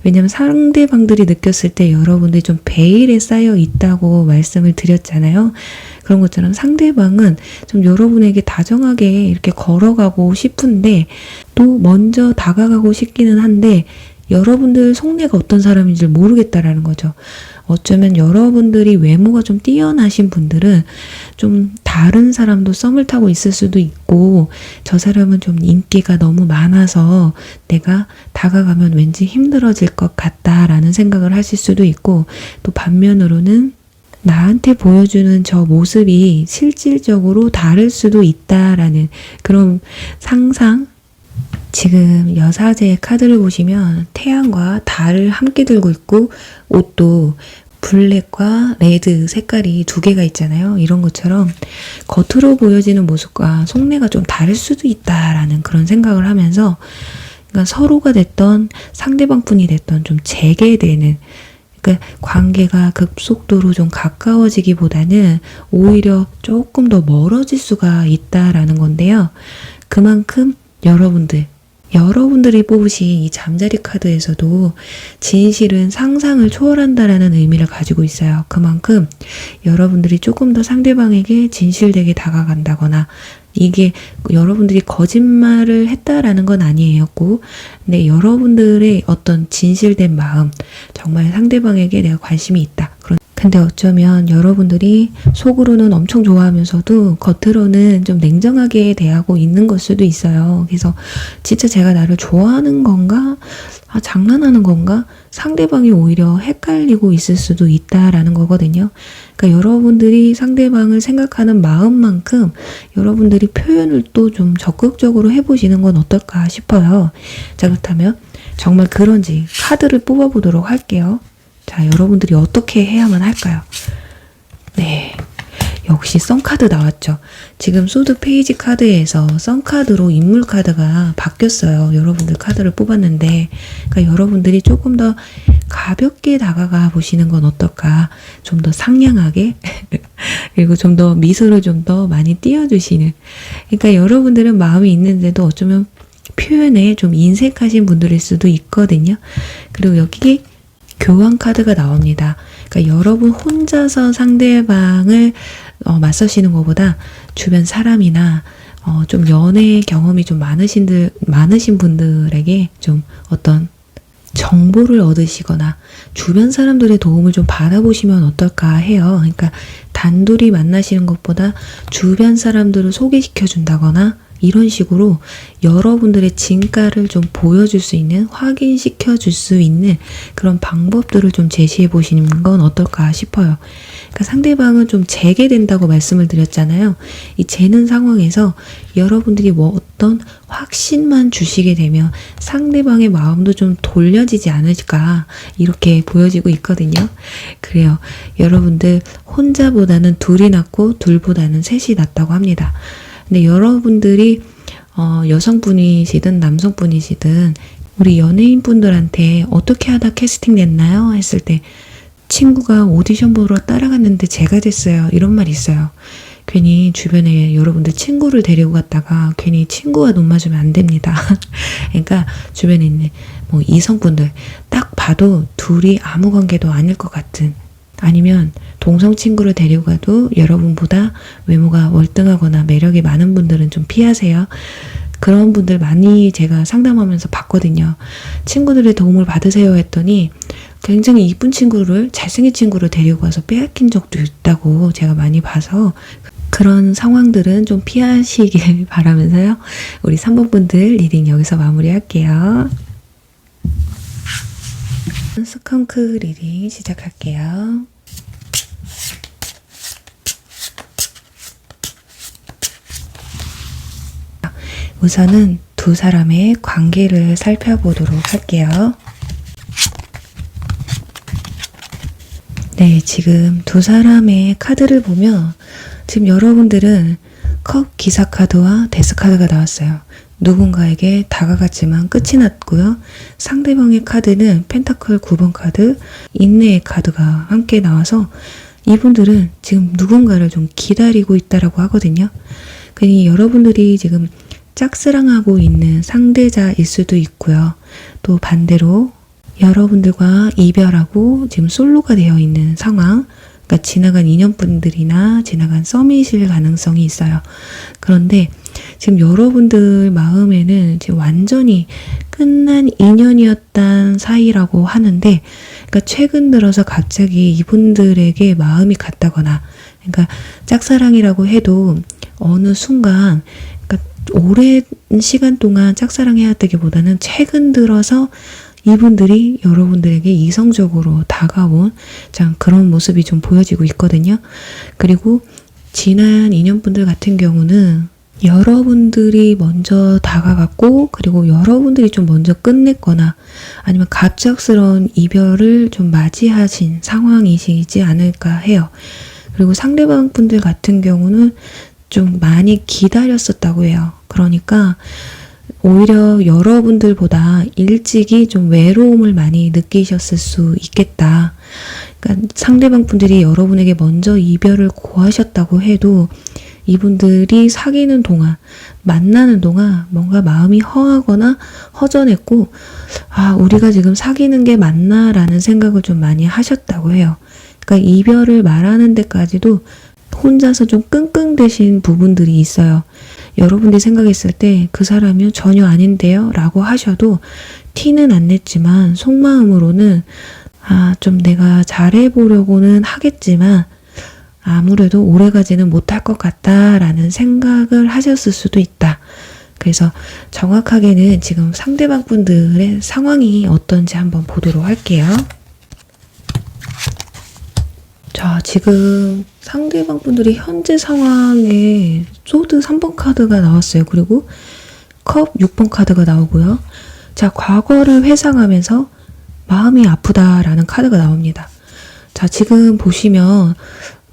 왜냐면 상대방들이 느꼈을 때 여러분들이 좀 베일에 쌓여 있다고 말씀을 드렸잖아요. 그런 것처럼 상대방은 좀 여러분에게 다정하게 이렇게 걸어가고 싶은데 또 먼저 다가가고 싶기는 한데 여러분들 속내가 어떤 사람인지 모르겠다라는 거죠. 어쩌면 여러분들이 외모가 좀 뛰어나신 분들은 좀 다른 사람도 썸을 타고 있을 수도 있고 저 사람은 좀 인기가 너무 많아서 내가 다가가면 왠지 힘들어질 것 같다라는 생각을 하실 수도 있고 또 반면으로는 나한테 보여주는 저 모습이 실질적으로 다를 수도 있다라는 그런 상상. 지금 여사제의 카드를 보시면 태양과 달을 함께 들고 있고 옷도 블랙과 레드 색깔이 두 개가 있잖아요. 이런 것처럼 겉으로 보여지는 모습과 속내가 좀 다를 수도 있다라는 그런 생각을 하면서 그러니까 서로가 됐던 상대방 분이 됐던 좀 재개되는 그러니까 관계가 급속도로 좀 가까워지기보다는 오히려 조금 더 멀어질 수가 있다라는 건데요. 그만큼 여러분들이 뽑으신 이 잠자리 카드에서도 진실은 상상을 초월한다라는 의미를 가지고 있어요. 그만큼 여러분들이 조금 더 상대방에게 진실되게 다가간다거나 이게 여러분들이 거짓말을 했다라는 건 아니에요. 꼭. 근데 여러분들의 어떤 진실된 마음, 정말 상대방에게 내가 관심이 있다. 근데 어쩌면 여러분들이 속으로는 엄청 좋아하면서도 겉으로는 좀 냉정하게 대하고 있는 걸 수도 있어요. 그래서 진짜 제가 나를 좋아하는 건가? 장난하는 건가? 상대방이 오히려 헷갈리고 있을 수도 있다라는 거거든요. 그러니까 여러분들이 상대방을 생각하는 마음만큼 여러분들이 표현을 또 좀 적극적으로 해보시는 건 어떨까 싶어요. 자, 그렇다면 정말 그런지 카드를 뽑아보도록 할게요. 자, 여러분들이 어떻게 해야만 할까요? 네, 역시 썬카드 나왔죠. 지금 소드 페이지 카드에서 썬카드로 인물 카드가 바뀌었어요. 여러분들 카드를 뽑았는데, 그러니까 여러분들이 조금 더 가볍게 다가가 보시는 건 어떨까? 좀 더 상냥하게 그리고 좀 더 미소를 좀 더 많이 띄워주시는. 그러니까 여러분들은 마음이 있는데도 어쩌면 표현에 좀 인색하신 분들일 수도 있거든요. 그리고 여기 교환 카드가 나옵니다. 그러니까 여러분 혼자서 상대방을 맞서시는 것보다 주변 사람이나 좀 연애 경험이 좀 많으신 분들에게 좀 어떤 정보를 얻으시거나 주변 사람들의 도움을 좀 받아보시면 어떨까 해요. 그러니까 단둘이 만나시는 것보다 주변 사람들을 소개시켜 준다거나 이런 식으로 여러분들의 진가를 좀 보여줄 수 있는, 확인시켜 줄 수 있는 그런 방법들을 좀 제시해 보시는 건 어떨까 싶어요. 그러니까 상대방은 좀 재게 된다고 말씀을 드렸잖아요. 이 재는 상황에서 여러분들이 뭐 어떤 확신만 주시게 되면 상대방의 마음도 좀 돌려지지 않을까 이렇게 보여지고 있거든요. 그래요. 여러분들 혼자보다는 둘이 낫고 둘보다는 셋이 낫다고 합니다. 근데 여러분들이 여성분이시든 남성분이시든 우리 연예인분들한테 어떻게 하다 캐스팅 됐나요? 했을 때 친구가 오디션 보러 따라갔는데 제가 됐어요. 이런 말이 있어요. 괜히 주변에 여러분들 친구를 데리고 갔다가 괜히 친구와 눈 맞으면 안 됩니다. 그러니까 주변에 있는 뭐 이성분들 딱 봐도 둘이 아무 관계도 아닐 것 같은, 아니면 동성 친구를 데리고 가도 여러분보다 외모가 월등하거나 매력이 많은 분들은 좀 피하세요. 그런 분들 많이 제가 상담하면서 봤거든요. 친구들의 도움을 받으세요 했더니 굉장히 이쁜 친구를, 잘생긴 친구를 데리고 가서 빼앗긴 적도 있다고 제가 많이 봐서 그런 상황들은 좀 피하시길 바라면서요. 우리 3번 분들 리딩 여기서 마무리할게요. 스컹크 리딩 시작할게요. 우선은 두 사람의 관계를 살펴보도록 할게요. 네, 지금 두 사람의 카드를 보면 지금 여러분들은 컵 기사 카드와 데스 카드가 나왔어요. 누군가에게 다가갔지만 끝이 났고요. 상대방의 카드는 펜타클 9번 카드, 인내의 카드가 함께 나와서 이분들은 지금 누군가를 좀 기다리고 있다라고 하거든요. 그러니 여러분들이 지금 짝사랑하고 있는 상대자일 수도 있고요. 또 반대로 여러분들과 이별하고 지금 솔로가 되어 있는 상황, 그러니까 지나간 인연분들이나 지나간 썸이실 가능성이 있어요. 그런데 지금 여러분들 마음에는 지금 완전히 끝난 인연이었단 사이라고 하는데, 그러니까 최근 들어서 갑자기 이분들에게 마음이 갔다거나, 그러니까 짝사랑이라고 해도 어느 순간, 그러니까 오랜 시간 동안 짝사랑해왔다기보다는 최근 들어서 이분들이 여러분들에게 이성적으로 다가온 참 그런 모습이 좀 보여지고 있거든요. 그리고 지난 인연분들 같은 경우는 여러분들이 먼저 다가갔고, 그리고 여러분들이 좀 먼저 끝냈거나 아니면 갑작스러운 이별을 좀 맞이하신 상황이시지 않을까 해요. 그리고 상대방 분들 같은 경우는 좀 많이 기다렸었다고 해요. 그러니까 오히려 여러분들보다 일찍이 좀 외로움을 많이 느끼셨을 수 있겠다. 그러니까 상대방 분들이 여러분에게 먼저 이별을 고하셨다고 해도 이분들이 사귀는 동안, 만나는 동안 뭔가 마음이 허하거나 허전했고, 우리가 지금 사귀는 게 맞나라는 생각을 좀 많이 하셨다고 해요. 그러니까 이별을 말하는 데까지도 혼자서 좀 끙끙대신 부분들이 있어요. 여러분들이 생각했을 때 그 사람이 전혀 아닌데요? 라고 하셔도 티는 안 냈지만 속마음으로는 좀 내가 잘해보려고는 하겠지만 아무래도 오래가지는 못할 것 같다라는 생각을 하셨을 수도 있다. 그래서 정확하게는 지금 상대방 분들의 상황이 어떤지 한번 보도록 할게요. 자, 지금 상대방 분들이 현재 상황에 소드 3번 카드가 나왔어요. 그리고 컵 6번 카드가 나오고요. 자, 과거를 회상하면서 마음이 아프다라는 카드가 나옵니다. 자, 지금 보시면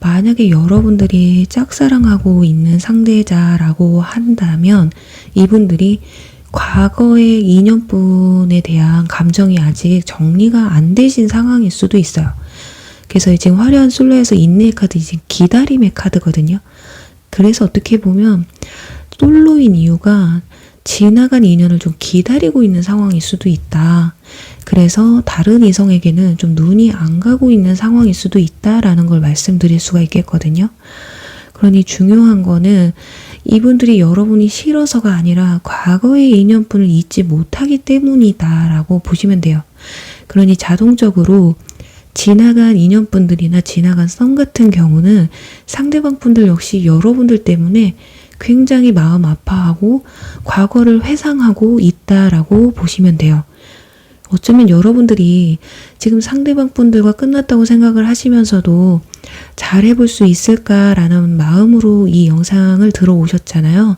만약에 여러분들이 짝사랑하고 있는 상대자라고 한다면 이분들이 과거의 인연분에 대한 감정이 아직 정리가 안 되신 상황일 수도 있어요. 그래서 지금 화려한 솔로에서 인내의 카드, 이제 기다림의 카드거든요. 그래서 어떻게 보면 솔로인 이유가 지나간 인연을 좀 기다리고 있는 상황일 수도 있다. 그래서 다른 이성에게는 좀 눈이 안 가고 있는 상황일 수도 있다라는 걸 말씀드릴 수가 있겠거든요. 그러니 중요한 거는 이분들이 여러분이 싫어서가 아니라 과거의 인연분을 잊지 못하기 때문이다라고 보시면 돼요. 그러니 자동적으로 지나간 인연분들이나 지나간 썸 같은 경우는 상대방 분들 역시 여러분들 때문에 굉장히 마음 아파하고 과거를 회상하고 있다라고 보시면 돼요. 어쩌면 여러분들이 지금 상대방 분들과 끝났다고 생각을 하시면서도 잘해볼 수 있을까라는 마음으로 이 영상을 들어오셨잖아요.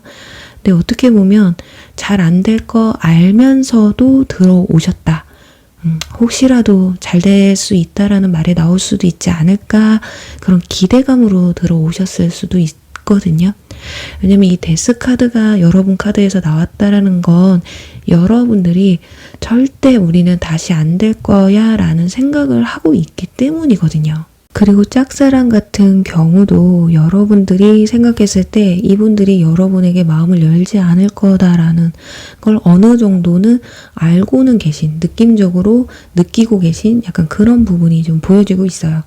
근데 어떻게 보면 잘 안 될 거 알면서도 들어오셨다. 혹시라도 잘 될 수 있다라는 말이 나올 수도 있지 않을까, 그런 기대감으로 들어오셨을 수도 있거든요. 왜냐면 이 데스 카드가 여러분 카드에서 나왔다라는 건 여러분들이 절대 우리는 다시 안 될 거야 라는 생각을 하고 있기 때문이거든요. 그리고 짝사랑 같은 경우도 여러분들이 생각했을 때 이분들이 여러분에게 마음을 열지 않을 거다라는 걸 어느 정도는 알고는 계신, 느낌적으로 느끼고 계신 약간 그런 부분이 좀 보여지고 있어요.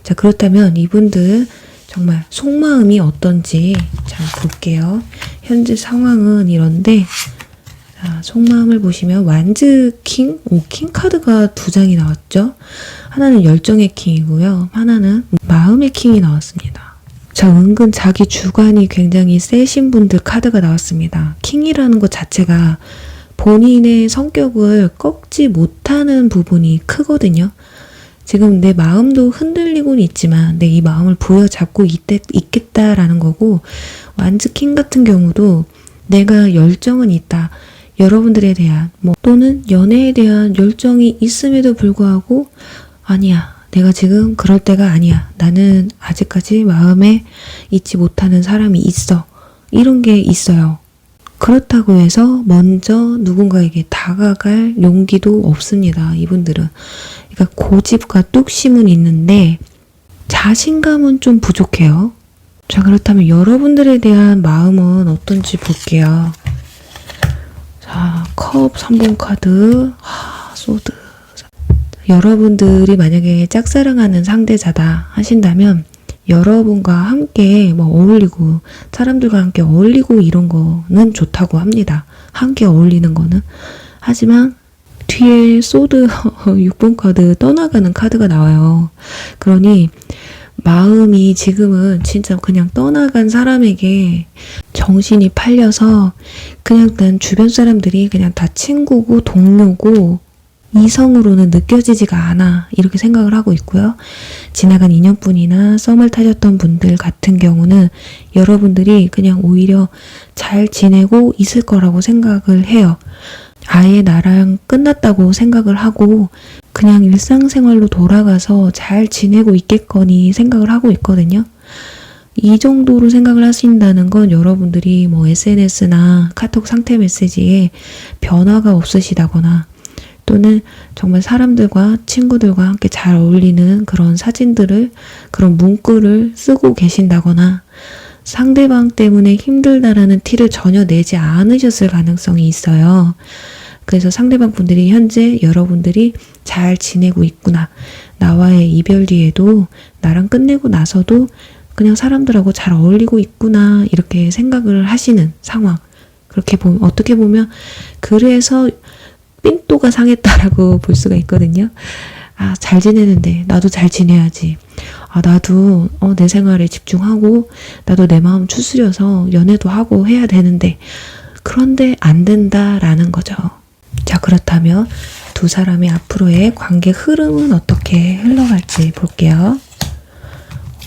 자, 그렇다면 이분들 정말 속마음이 어떤지 잘 볼게요. 현재 상황은 이런데, 자, 속마음을 보시면 완즈 킹, 킹 카드가 두 장이 나왔죠. 하나는 열정의 킹이고요. 하나는 마음의 킹이 나왔습니다. 자, 은근 자기 주관이 굉장히 세신 분들 카드가 나왔습니다. 킹이라는 것 자체가 본인의 성격을 꺾지 못하는 부분이 크거든요. 지금 내 마음도 흔들리고는 있지만 내 이 마음을 부여잡고 있겠다라는 거고, 완즈킹 같은 경우도 내가 열정은 있다. 여러분들에 대한 또는 연애에 대한 열정이 있음에도 불구하고 아니야. 내가 지금 그럴 때가 아니야. 나는 아직까지 마음에 잊지 못하는 사람이 있어. 이런 게 있어요. 그렇다고 해서 먼저 누군가에게 다가갈 용기도 없습니다. 이분들은. 그러니까 고집과 뚝심은 있는데 자신감은 좀 부족해요. 자, 그렇다면 여러분들에 대한 마음은 어떤지 볼게요. 자, 컵 3번 카드, 소드. 여러분들이 만약에 짝사랑하는 상대자다 하신다면 여러분과 함께 어울리고, 사람들과 함께 어울리고 이런 거는 좋다고 합니다. 함께 어울리는 거는. 하지만 뒤에 소드 6번 카드, 떠나가는 카드가 나와요. 그러니 마음이 지금은 진짜 그냥 떠나간 사람에게 정신이 팔려서 그냥 난 주변 사람들이 그냥 다 친구고 동료고 이성으로는 느껴지지가 않아, 이렇게 생각을 하고 있고요. 지나간 인연분이나 썸을 타셨던 분들 같은 경우는 여러분들이 그냥 오히려 잘 지내고 있을 거라고 생각을 해요. 아예 나랑 끝났다고 생각을 하고 그냥 일상생활로 돌아가서 잘 지내고 있겠거니 생각을 하고 있거든요. 이 정도로 생각을 하신다는 건 여러분들이 SNS나 카톡 상태 메시지에 변화가 없으시다거나, 또는 정말 사람들과 친구들과 함께 잘 어울리는 그런 사진들을, 그런 문구를 쓰고 계신다거나, 상대방 때문에 힘들다라는 티를 전혀 내지 않으셨을 가능성이 있어요. 그래서 상대방 분들이 현재 여러분들이 잘 지내고 있구나, 나와의 이별 뒤에도, 나랑 끝내고 나서도 그냥 사람들하고 잘 어울리고 있구나 이렇게 생각을 하시는 상황. 그렇게 보면 어떻게 보면 그래서 삔또가 상했다라고 볼 수가 있거든요. 아, 잘 지내는데 나도 잘 지내야지. 아, 나도 내 생활에 집중하고 나도 내 마음 추스려서 연애도 하고 해야 되는데 그런데 안 된다라는 거죠. 자, 그렇다면 두 사람의 앞으로의 관계 흐름은 어떻게 흘러갈지 볼게요.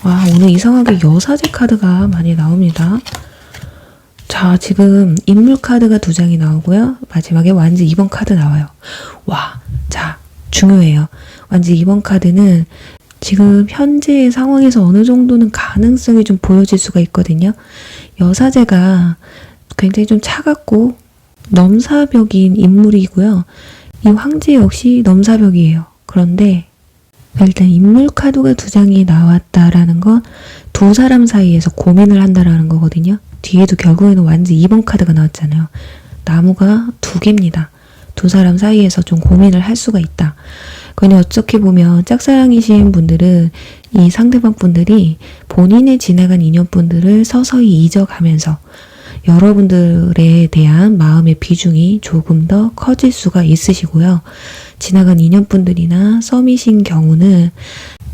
와, 오늘 이상하게 여사제 카드가 많이 나옵니다. 자, 지금 인물 카드가 2장이 나오고요. 마지막에 완지 2번 카드 나와요. 와, 자, 중요해요. 완지 2번 카드는 지금 현재의 상황에서 어느 정도는 가능성이 좀 보여질 수가 있거든요. 여사제가 굉장히 좀 차갑고 넘사벽인 인물이고요. 이 황제 역시 넘사벽이에요. 그런데 일단 인물 카드가 2장이 나왔다라는 건 두 사람 사이에서 고민을 한다라는 거거든요. 뒤에도 결국에는 완지 2번 카드가 나왔잖아요. 나무가 2개입니다. 두 사람 사이에서 좀 고민을 할 수가 있다. 그러니 어떻게 보면 짝사랑이신 분들은 이 상대방 분들이 본인의 지나간 인연분들을 서서히 잊어가면서 여러분들에 대한 마음의 비중이 조금 더 커질 수가 있으시고요. 지나간 인연분들이나 썸이신 경우는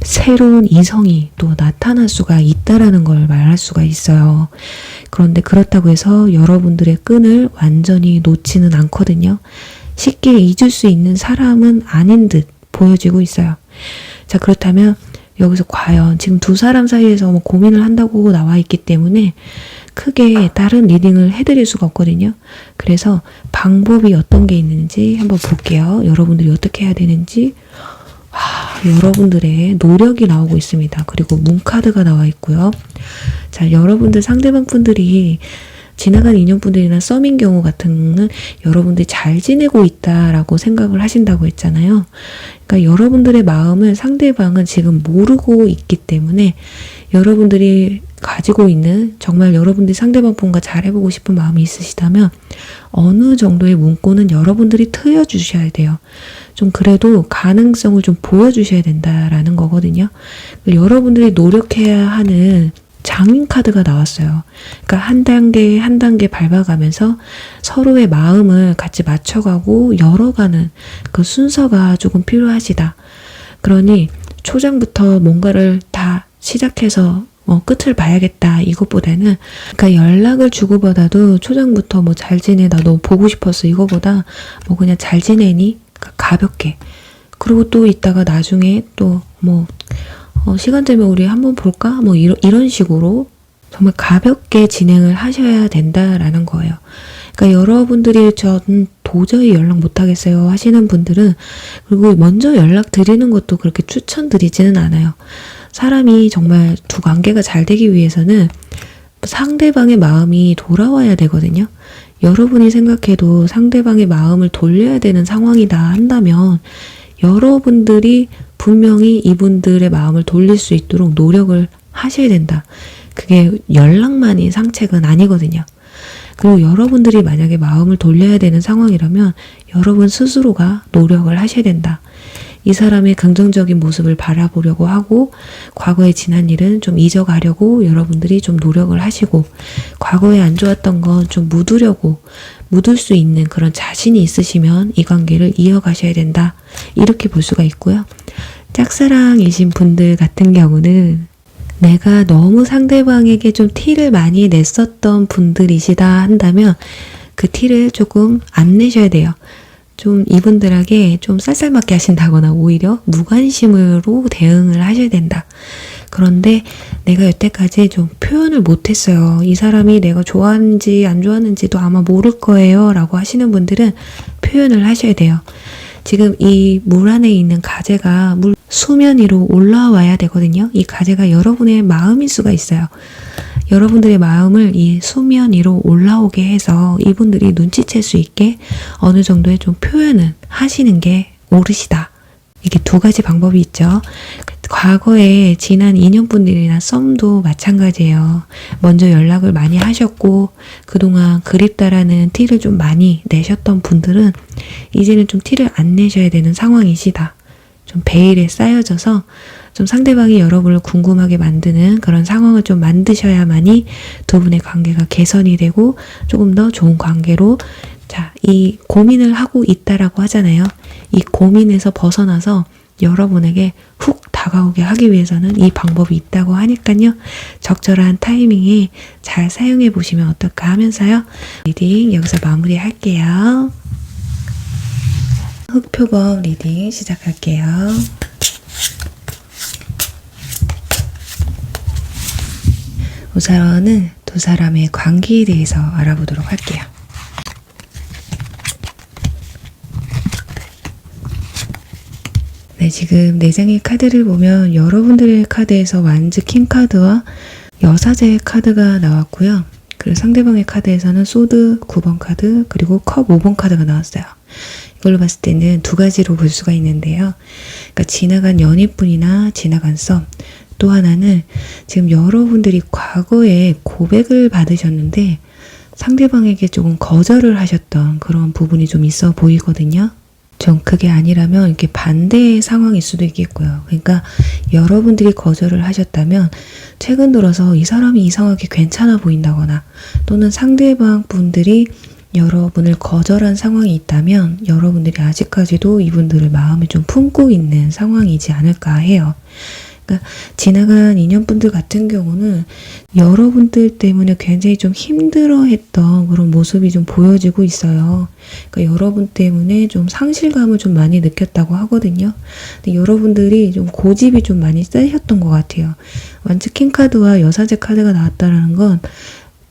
새로운 이성이 또 나타날 수가 있다라는 걸 말할 수가 있어요. 그런데 그렇다고 해서 여러분들의 끈을 완전히 놓지는 않거든요. 쉽게 잊을 수 있는 사람은 아닌 듯 보여지고 있어요. 자, 그렇다면 여기서 과연 지금 두 사람 사이에서 뭐 고민을 한다고 나와 있기 때문에 크게 다른 리딩을 해드릴 수가 없거든요. 그래서 방법이 어떤 게 있는지 한번 볼게요. 여러분들이 어떻게 해야 되는지. 여러분들의 노력이 나오고 있습니다. 그리고 문카드가 나와 있고요. 자, 여러분들 상대방 분들이 지나간 인연분들이나 썸인 경우 같은 경우는 여러분들이 잘 지내고 있다라고 생각을 하신다고 했잖아요. 그러니까 여러분들의 마음을 상대방은 지금 모르고 있기 때문에 여러분들이 가지고 있는 정말 여러분들이 상대방 분과 잘해보고 싶은 마음이 있으시다면 어느 정도의 문구는 여러분들이 트여주셔야 돼요. 좀 그래도 가능성을 좀 보여주셔야 된다라는 거거든요. 여러분들이 노력해야 하는 장인 카드가 나왔어요. 그러니까 한 단계 한 단계 밟아가면서 서로의 마음을 같이 맞춰가고 열어가는 그 순서가 조금 필요하시다. 그러니 초장부터 뭔가를 다 시작해서 끝을 봐야겠다 이것보다는, 그러니까 연락을 주고받아도 초장부터 뭐 잘 지내, 나 너 보고 싶었어 이거보다 뭐 그냥 잘 지내니? 그러니까 가볍게. 그리고 또 이따가 나중에 또 뭐 시간 되면 우리 한번 볼까? 뭐 이런 식으로 정말 가볍게 진행을 하셔야 된다라는 거예요. 그러니까 여러분들이 전 도저히 연락 못하겠어요 하시는 분들은, 그리고 먼저 연락 드리는 것도 그렇게 추천드리지는 않아요. 사람이 정말 두 관계가 잘 되기 위해서는 상대방의 마음이 돌아와야 되거든요. 여러분이 생각해도 상대방의 마음을 돌려야 되는 상황이다 한다면 여러분들이 분명히 이분들의 마음을 돌릴 수 있도록 노력을 하셔야 된다. 그게 연락만이 상책은 아니거든요. 그리고 여러분들이 만약에 마음을 돌려야 되는 상황이라면 여러분 스스로가 노력을 하셔야 된다. 이 사람의 긍정적인 모습을 바라보려고 하고 과거에 지난 일은 좀 잊어가려고 여러분들이 좀 노력을 하시고, 과거에 안 좋았던 건 좀 묻을 수 있는 그런 자신이 있으시면 이 관계를 이어가셔야 된다. 이렇게 볼 수가 있고요. 짝사랑이신 분들 같은 경우는 내가 너무 상대방에게 좀 티를 많이 냈었던 분들이시다 한다면 그 티를 조금 안 내셔야 돼요. 좀 이분들에게 좀 쌀쌀맞게 하신다거나 오히려 무관심으로 대응을 하셔야 된다. 그런데 내가 여태까지 좀 표현을 못했어요. 이 사람이 내가 좋아하는지 안 좋아하는지도 아마 모를 거예요 라고 하시는 분들은 표현을 하셔야 돼요. 지금 이 물 안에 있는 가재가 수면 위로 올라와야 되거든요. 이 가재가 여러분의 마음일 수가 있어요. 여러분들의 마음을 이 수면 위로 올라오게 해서 이분들이 눈치챌 수 있게 어느 정도의 좀 표현을 하시는 게 옳으시다. 이게 두 가지 방법이 있죠. 과거에 지난 인연분들이나 썸도 마찬가지예요. 먼저 연락을 많이 하셨고 그동안 그립다라는 티를 좀 많이 내셨던 분들은 이제는 좀 티를 안 내셔야 되는 상황이시다. 좀 베일에 쌓여져서 좀 상대방이 여러분을 궁금하게 만드는 그런 상황을 좀 만드셔야만이 두 분의 관계가 개선이 되고 조금 더 좋은 관계로, 자, 이 고민을 하고 있다라고 하잖아요. 이 고민에서 벗어나서 여러분에게 훅 다가오게 하기 위해서는 이 방법이 있다고 하니까요. 적절한 타이밍에 잘 사용해 보시면 어떨까 하면서요. 리딩 여기서 마무리할게요. 흑표범 리딩 시작할게요. 우선은 두 사람의 관계에 대해서 알아보도록 할게요. 네, 지금 4장의 카드를 보면 여러분들의 카드에서 완즈 킹 카드와 여사제의 카드가 나왔고요. 그리고 상대방의 카드에서는 소드 9번 카드, 그리고 컵 5번 카드가 나왔어요. 이걸로 봤을 때는 두 가지로 볼 수가 있는데요. 그러니까 지나간 연인분이나 지나간 썸, 또 하나는 지금 여러분들이 과거에 고백을 받으셨는데 상대방에게 조금 거절을 하셨던 그런 부분이 좀 있어 보이거든요. 좀 그게 아니라면 이렇게 반대의 상황일 수도 있겠고요. 그러니까 여러분들이 거절을 하셨다면 최근 들어서 이 사람이 이상하게 괜찮아 보인다거나, 또는 상대방 분들이 여러분을 거절한 상황이 있다면 여러분들이 아직까지도 이분들을 마음에 좀 품고 있는 상황이지 않을까 해요. 그러니까 지나간 인연분들 같은 경우는 여러분들 때문에 굉장히 좀 힘들어했던 그런 모습이 좀 보여지고 있어요. 그러니까 여러분 때문에 좀 상실감을 좀 많이 느꼈다고 하거든요. 근데 여러분들이 좀 고집이 좀 많이 세셨던 것 같아요. 완즈 킹 카드와 여사제 카드가 나왔다는 건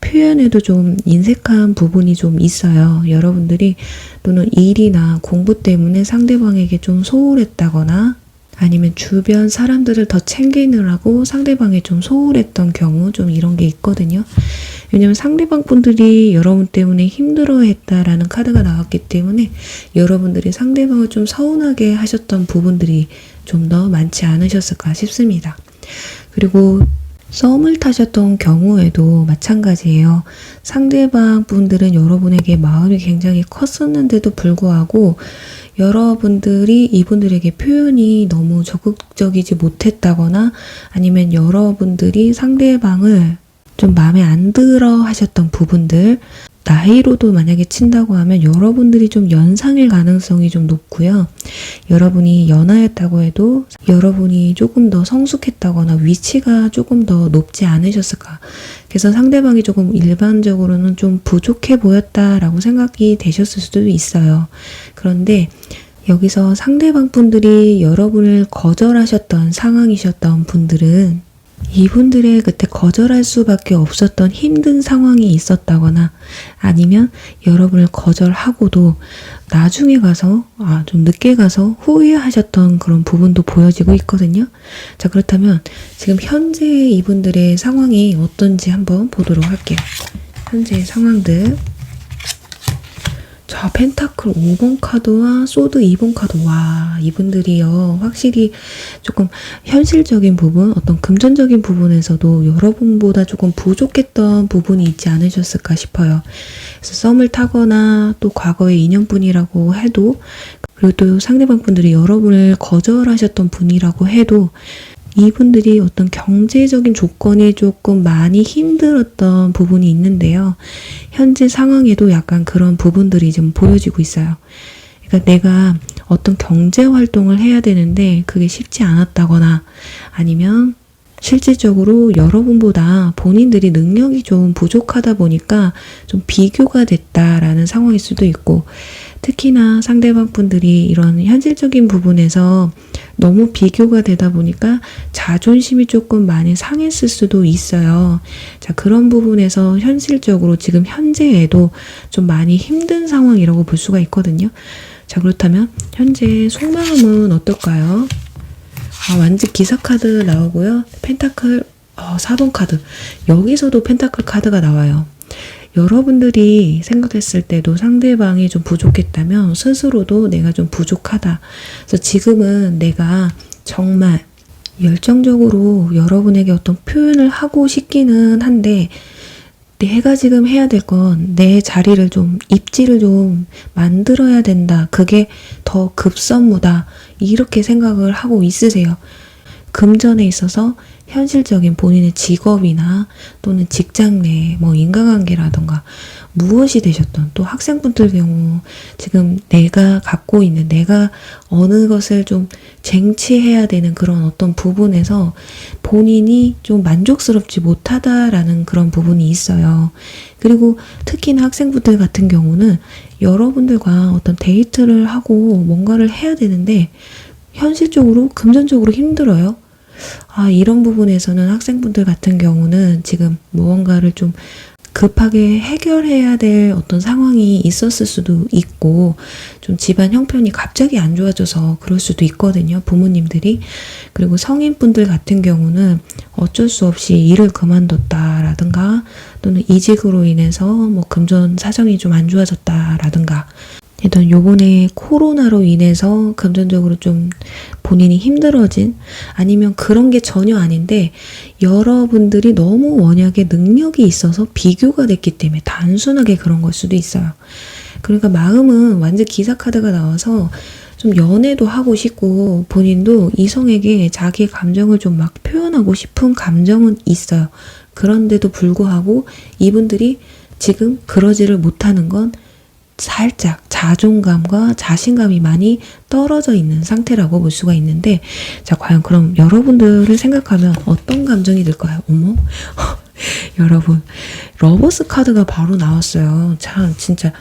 표현에도 좀 인색한 부분이 좀 있어요. 여러분들이 또는 일이나 공부 때문에 상대방에게 좀 소홀했다거나, 아니면 주변 사람들을 더 챙기느라고 상대방이 좀 소홀했던 경우, 좀 이런 게 있거든요. 왜냐면 상대방 분들이 여러분 때문에 힘들어했다라는 카드가 나왔기 때문에 여러분들이 상대방을 좀 서운하게 하셨던 부분들이 좀 더 많지 않으셨을까 싶습니다. 그리고 썸을 타셨던 경우에도 마찬가지예요. 상대방 분들은 여러분에게 마음이 굉장히 컸었는데도 불구하고 여러분들이 이분들에게 표현이 너무 적극적이지 못했다거나, 아니면 여러분들이 상대방을 좀 마음에 안 들어 하셨던 부분들, 나이로도 만약에 친다고 하면 여러분들이 좀 연상일 가능성이 좀 높고요. 여러분이 연하였다고 해도 여러분이 조금 더 성숙했다거나 위치가 조금 더 높지 않으셨을까. 그래서 상대방이 조금 일반적으로는 좀 부족해 보였다라고 생각이 되셨을 수도 있어요. 그런데 여기서 상대방 분들이 여러분을 거절하셨던 상황이셨던 분들은 이분들의 그때 거절할 수밖에 없었던 힘든 상황이 있었다거나, 아니면 여러분을 거절하고도 나중에 가서 좀 늦게 가서 후회하셨던 그런 부분도 보여지고 있거든요. 자, 그렇다면 지금 현재 이분들의 상황이 어떤지 한번 보도록 할게요. 현재의 상황들. 자, 펜타클 5번 카드와 소드 2번 카드. 와, 이분들이요, 확실히 조금 현실적인 부분, 어떤 금전적인 부분에서도 여러분보다 조금 부족했던 부분이 있지 않으셨을까 싶어요. 그래서 썸을 타거나 또 과거의 인연분이라고 해도, 그리고 또 상대방 분들이 여러분을 거절하셨던 분이라고 해도 이분들이 어떤 경제적인 조건이 조금 많이 힘들었던 부분이 있는데요. 현재 상황에도 약간 그런 부분들이 좀 보여지고 있어요. 그러니까 내가 어떤 경제 활동을 해야 되는데 그게 쉽지 않았다거나, 아니면 실질적으로 여러분보다 본인들이 능력이 좀 부족하다 보니까 좀 비교가 됐다라는 상황일 수도 있고, 특히나 상대방 분들이 이런 현실적인 부분에서 너무 비교가 되다 보니까 자존심이 조금 많이 상했을 수도 있어요. 자, 그런 부분에서 현실적으로 지금 현재에도 좀 많이 힘든 상황이라고 볼 수가 있거든요. 자, 그렇다면 현재 속마음은 어떨까요? 완즈 기사 카드 나오고요. 펜타클 4번 카드. 여기서도 펜타클 카드가 나와요. 여러분들이 생각했을 때도 상대방이 좀 부족했다면 스스로도 내가 좀 부족하다. 그래서 지금은 내가 정말 열정적으로 여러분에게 어떤 표현을 하고 싶기는 한데, 내가 지금 해야 될 건 내 자리를 좀, 입지를 좀 만들어야 된다. 그게 더 급선무다. 이렇게 생각을 하고 있으세요. 금전에 있어서 현실적인 본인의 직업이나 또는 직장 내 뭐 인간관계라던가 무엇이 되셨던, 또 학생분들 경우 지금 내가 갖고 있는, 내가 어느 것을 좀 쟁취해야 되는 그런 어떤 부분에서 본인이 좀 만족스럽지 못하다라는 그런 부분이 있어요. 그리고 특히나 학생분들 같은 경우는 여러분들과 어떤 데이트를 하고 뭔가를 해야 되는데 현실적으로, 금전적으로 힘들어요. 이런 부분에서는 학생분들 같은 경우는 지금 무언가를 좀 급하게 해결해야 될 어떤 상황이 있었을 수도 있고, 좀 집안 형편이 갑자기 안 좋아져서 그럴 수도 있거든요, 부모님들이. 그리고 성인분들 같은 경우는 어쩔 수 없이 일을 그만뒀다라든가, 또는 이직으로 인해서 뭐 금전 사정이 좀 안 좋아졌다라든가, 일단 요번에 코로나로 인해서 금전적으로 좀 본인이 힘들어진, 아니면 그런 게 전혀 아닌데 여러분들이 너무 원약의 능력이 있어서 비교가 됐기 때문에 단순하게 그런 걸 수도 있어요. 그러니까 마음은 완전 기사카드가 나와서 좀 연애도 하고 싶고 본인도 이성에게 자기의 감정을 좀 막 표현하고 싶은 감정은 있어요. 그런데도 불구하고 이분들이 지금 그러지를 못하는 건 살짝 자존감과 자신감이 많이 떨어져 있는 상태라고 볼 수가 있는데, 자, 과연 그럼 여러분들을 생각하면 어떤 감정이 들까요? 어머? 여러분, 러버스 카드가 바로 나왔어요. 참, 진짜,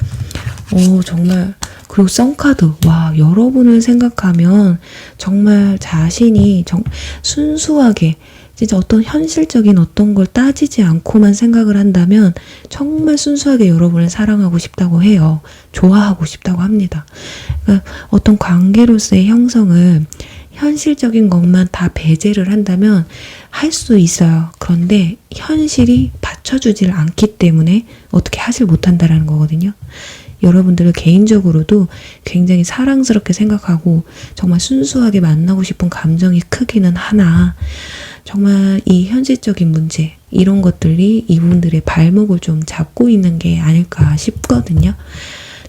정말. 그리고 썬카드. 와, 여러분을 생각하면 정말 자신이 순수하게, 진짜 어떤 현실적인 어떤 걸 따지지 않고만 생각을 한다면 정말 순수하게 여러분을 사랑하고 싶다고 해요. 좋아하고 싶다고 합니다. 그러니까 어떤 관계로서의 형성을 현실적인 것만 다 배제를 한다면 할 수 있어요. 그런데 현실이 받쳐주질 않기 때문에 어떻게 하질 못한다라는 거거든요. 여러분들을 개인적으로도 굉장히 사랑스럽게 생각하고 정말 순수하게 만나고 싶은 감정이 크기는 하나, 정말 이 현실적인 문제, 이런 것들이 이분들의 발목을 좀 잡고 있는 게 아닐까 싶거든요.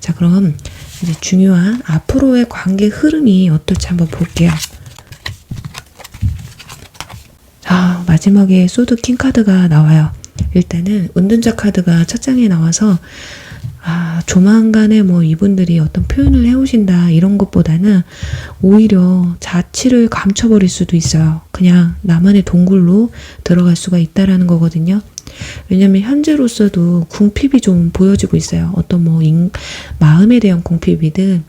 자, 그럼 이제 중요한 앞으로의 관계 흐름이 어떨지 한번 볼게요. 자, 마지막에 소드 킹 카드가 나와요. 일단은 은둔자 카드가 첫 장에 나와서 조만간에 뭐 이분들이 어떤 표현을 해오신다 이런 것보다는 오히려 자취를 감춰버릴 수도 있어요. 그냥 나만의 동굴로 들어갈 수가 있다라는 거거든요. 왜냐면 현재로서도 궁핍이 좀 보여지고 있어요. 어떤 뭐 마음에 대한 궁핍이든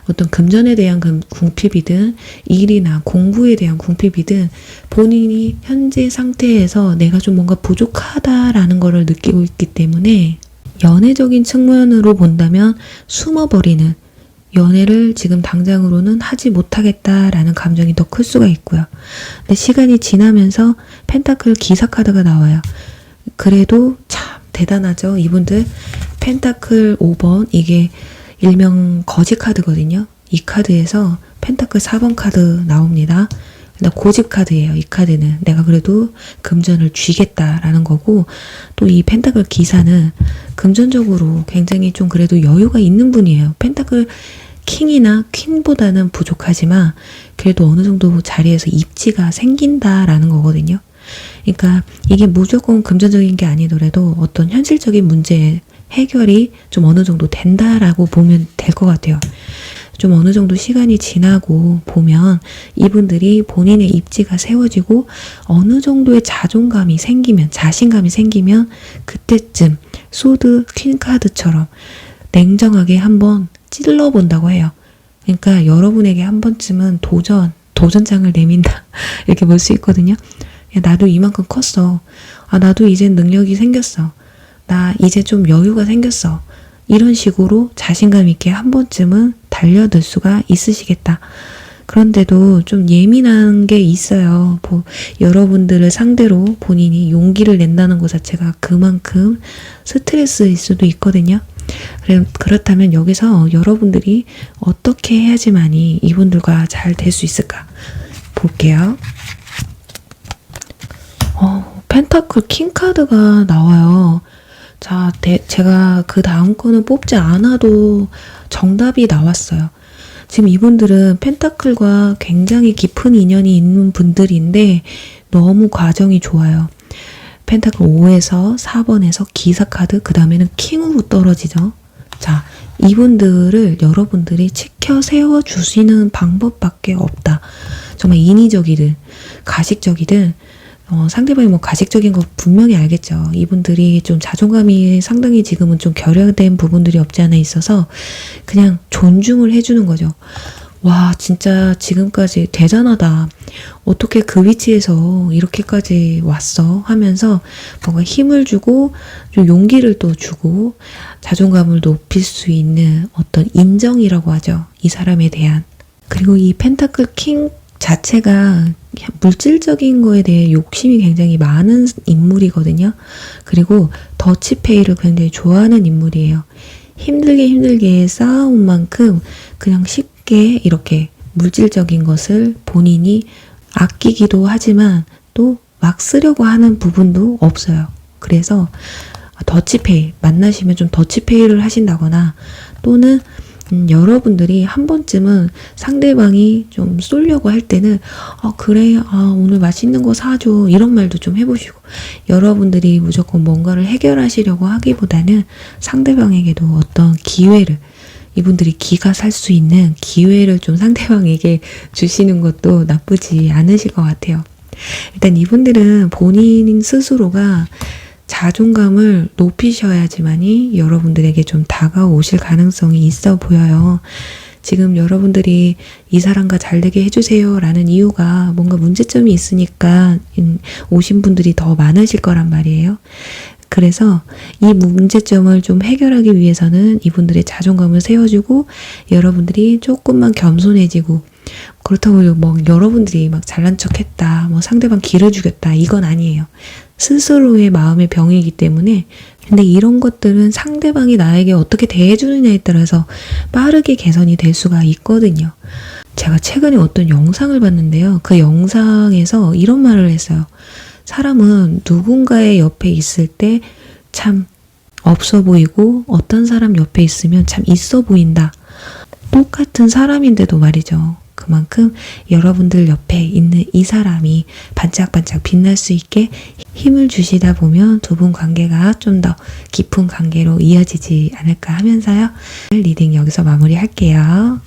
어떤 금전에 대한 궁핍이든 일이나 공부에 대한 궁핍이든 본인이 현재 상태에서 내가 좀 뭔가 부족하다라는 거를 느끼고 있기 때문에 연애적인 측면으로 본다면 숨어버리는, 연애를 지금 당장으로는 하지 못하겠다라는 감정이 더 클 수가 있고요. 근데 시간이 지나면서 펜타클 기사 카드가 나와요. 그래도 참 대단하죠. 이분들 펜타클 5번, 이게 일명 거지 카드거든요. 이 카드에서 펜타클 4번 카드 나옵니다. 고집 카드예요. 이 카드는 내가 그래도 금전을 쥐겠다라는 거고, 또 이 펜타클 기사는 금전적으로 굉장히 좀 그래도 여유가 있는 분이에요. 펜타클 킹이나 퀸보다는 부족하지만 그래도 어느 정도 자리에서 입지가 생긴다라는 거거든요. 그러니까 이게 무조건 금전적인 게 아니더라도 어떤 현실적인 문제 해결이 좀 어느 정도 된다라고 보면 될 것 같아요. 좀 어느 정도 시간이 지나고 보면 이분들이 본인의 입지가 세워지고 어느 정도의 자존감이 생기면, 자신감이 생기면 그때쯤 소드 퀸 카드처럼 냉정하게 한번 찔러본다고 해요. 그러니까 여러분에게 한 번쯤은 도전장을 내민다 이렇게 볼 수 있거든요. 야, 나도 이만큼 컸어. 나도 이제 능력이 생겼어. 나 이제 좀 여유가 생겼어. 이런 식으로 자신감 있게 한 번쯤은 달려들 수가 있으시겠다. 그런데도 좀 예민한 게 있어요. 여러분들을 상대로 본인이 용기를 낸다는 것 자체가 그만큼 스트레스일 수도 있거든요. 그렇다면 여기서 여러분들이 어떻게 해야지만이 이분들과 잘 될 수 있을까 볼게요. 펜타클 킹 카드가 나와요. 자, 제가 그 다음 거는 뽑지 않아도 정답이 나왔어요. 지금 이분들은 펜타클과 굉장히 깊은 인연이 있는 분들인데 너무 과정이 좋아요. 펜타클 5에서 4번에서 기사카드, 그 다음에는 킹으로 떨어지죠. 자, 이분들을 여러분들이 지켜 세워주시는 방법밖에 없다. 정말 인위적이든 가식적이든 상대방이 뭐 가식적인 거 분명히 알겠죠. 이분들이 좀 자존감이 상당히 지금은 좀 결여된 부분들이 없지 않아 있어서 그냥 존중을 해주는 거죠. 와, 진짜 지금까지 대단하다. 어떻게 그 위치에서 이렇게까지 왔어? 하면서 뭔가 힘을 주고 좀 용기를 또 주고 자존감을 높일 수 있는 어떤 인정이라고 하죠. 이 사람에 대한. 그리고 이 펜타클 킹 자체가 물질적인 거에 대해 욕심이 굉장히 많은 인물이거든요. 그리고 더치페이를 굉장히 좋아하는 인물이에요. 힘들게 쌓아온 만큼 그냥 쉽게 이렇게 물질적인 것을 본인이 아끼기도 하지만 또 막 쓰려고 하는 부분도 없어요. 그래서 더치페이, 만나시면 좀 더치페이를 하신다거나 또는 여러분들이 한 번쯤은 상대방이 좀 쏠려고 할 때는 그래, 오늘 맛있는 거 사줘, 이런 말도 좀 해보시고, 여러분들이 무조건 뭔가를 해결하시려고 하기보다는 상대방에게도 어떤 기회를, 이분들이 기가 살 수 있는 기회를 좀 상대방에게 주시는 것도 나쁘지 않으실 것 같아요. 일단 이분들은 본인 스스로가 자존감을 높이셔야지만이 여러분들에게 좀 다가오실 가능성이 있어 보여요. 지금 여러분들이 이 사람과 잘 되게 해주세요 라는 이유가 뭔가 문제점이 있으니까 오신 분들이 더 많으실 거란 말이에요. 그래서 이 문제점을 좀 해결하기 위해서는 이분들의 자존감을 세워주고 여러분들이 조금만 겸손해지고, 그렇다고 뭐 여러분들이 막 잘난 척했다, 뭐 상대방 기를 죽였다, 이건 아니에요. 스스로의 마음의 병이기 때문에. 근데 이런 것들은 상대방이 나에게 어떻게 대해주느냐에 따라서 빠르게 개선이 될 수가 있거든요. 제가 최근에 어떤 영상을 봤는데요. 그 영상에서 이런 말을 했어요. 사람은 누군가의 옆에 있을 때 참 없어 보이고 어떤 사람 옆에 있으면 참 있어 보인다. 똑같은 사람인데도 말이죠. 그만큼 여러분들 옆에 있는 이 사람이 반짝반짝 빛날 수 있게 힘을 주시다 보면 두 분 관계가 좀 더 깊은 관계로 이어지지 않을까 하면서요. 리딩 여기서 마무리할게요.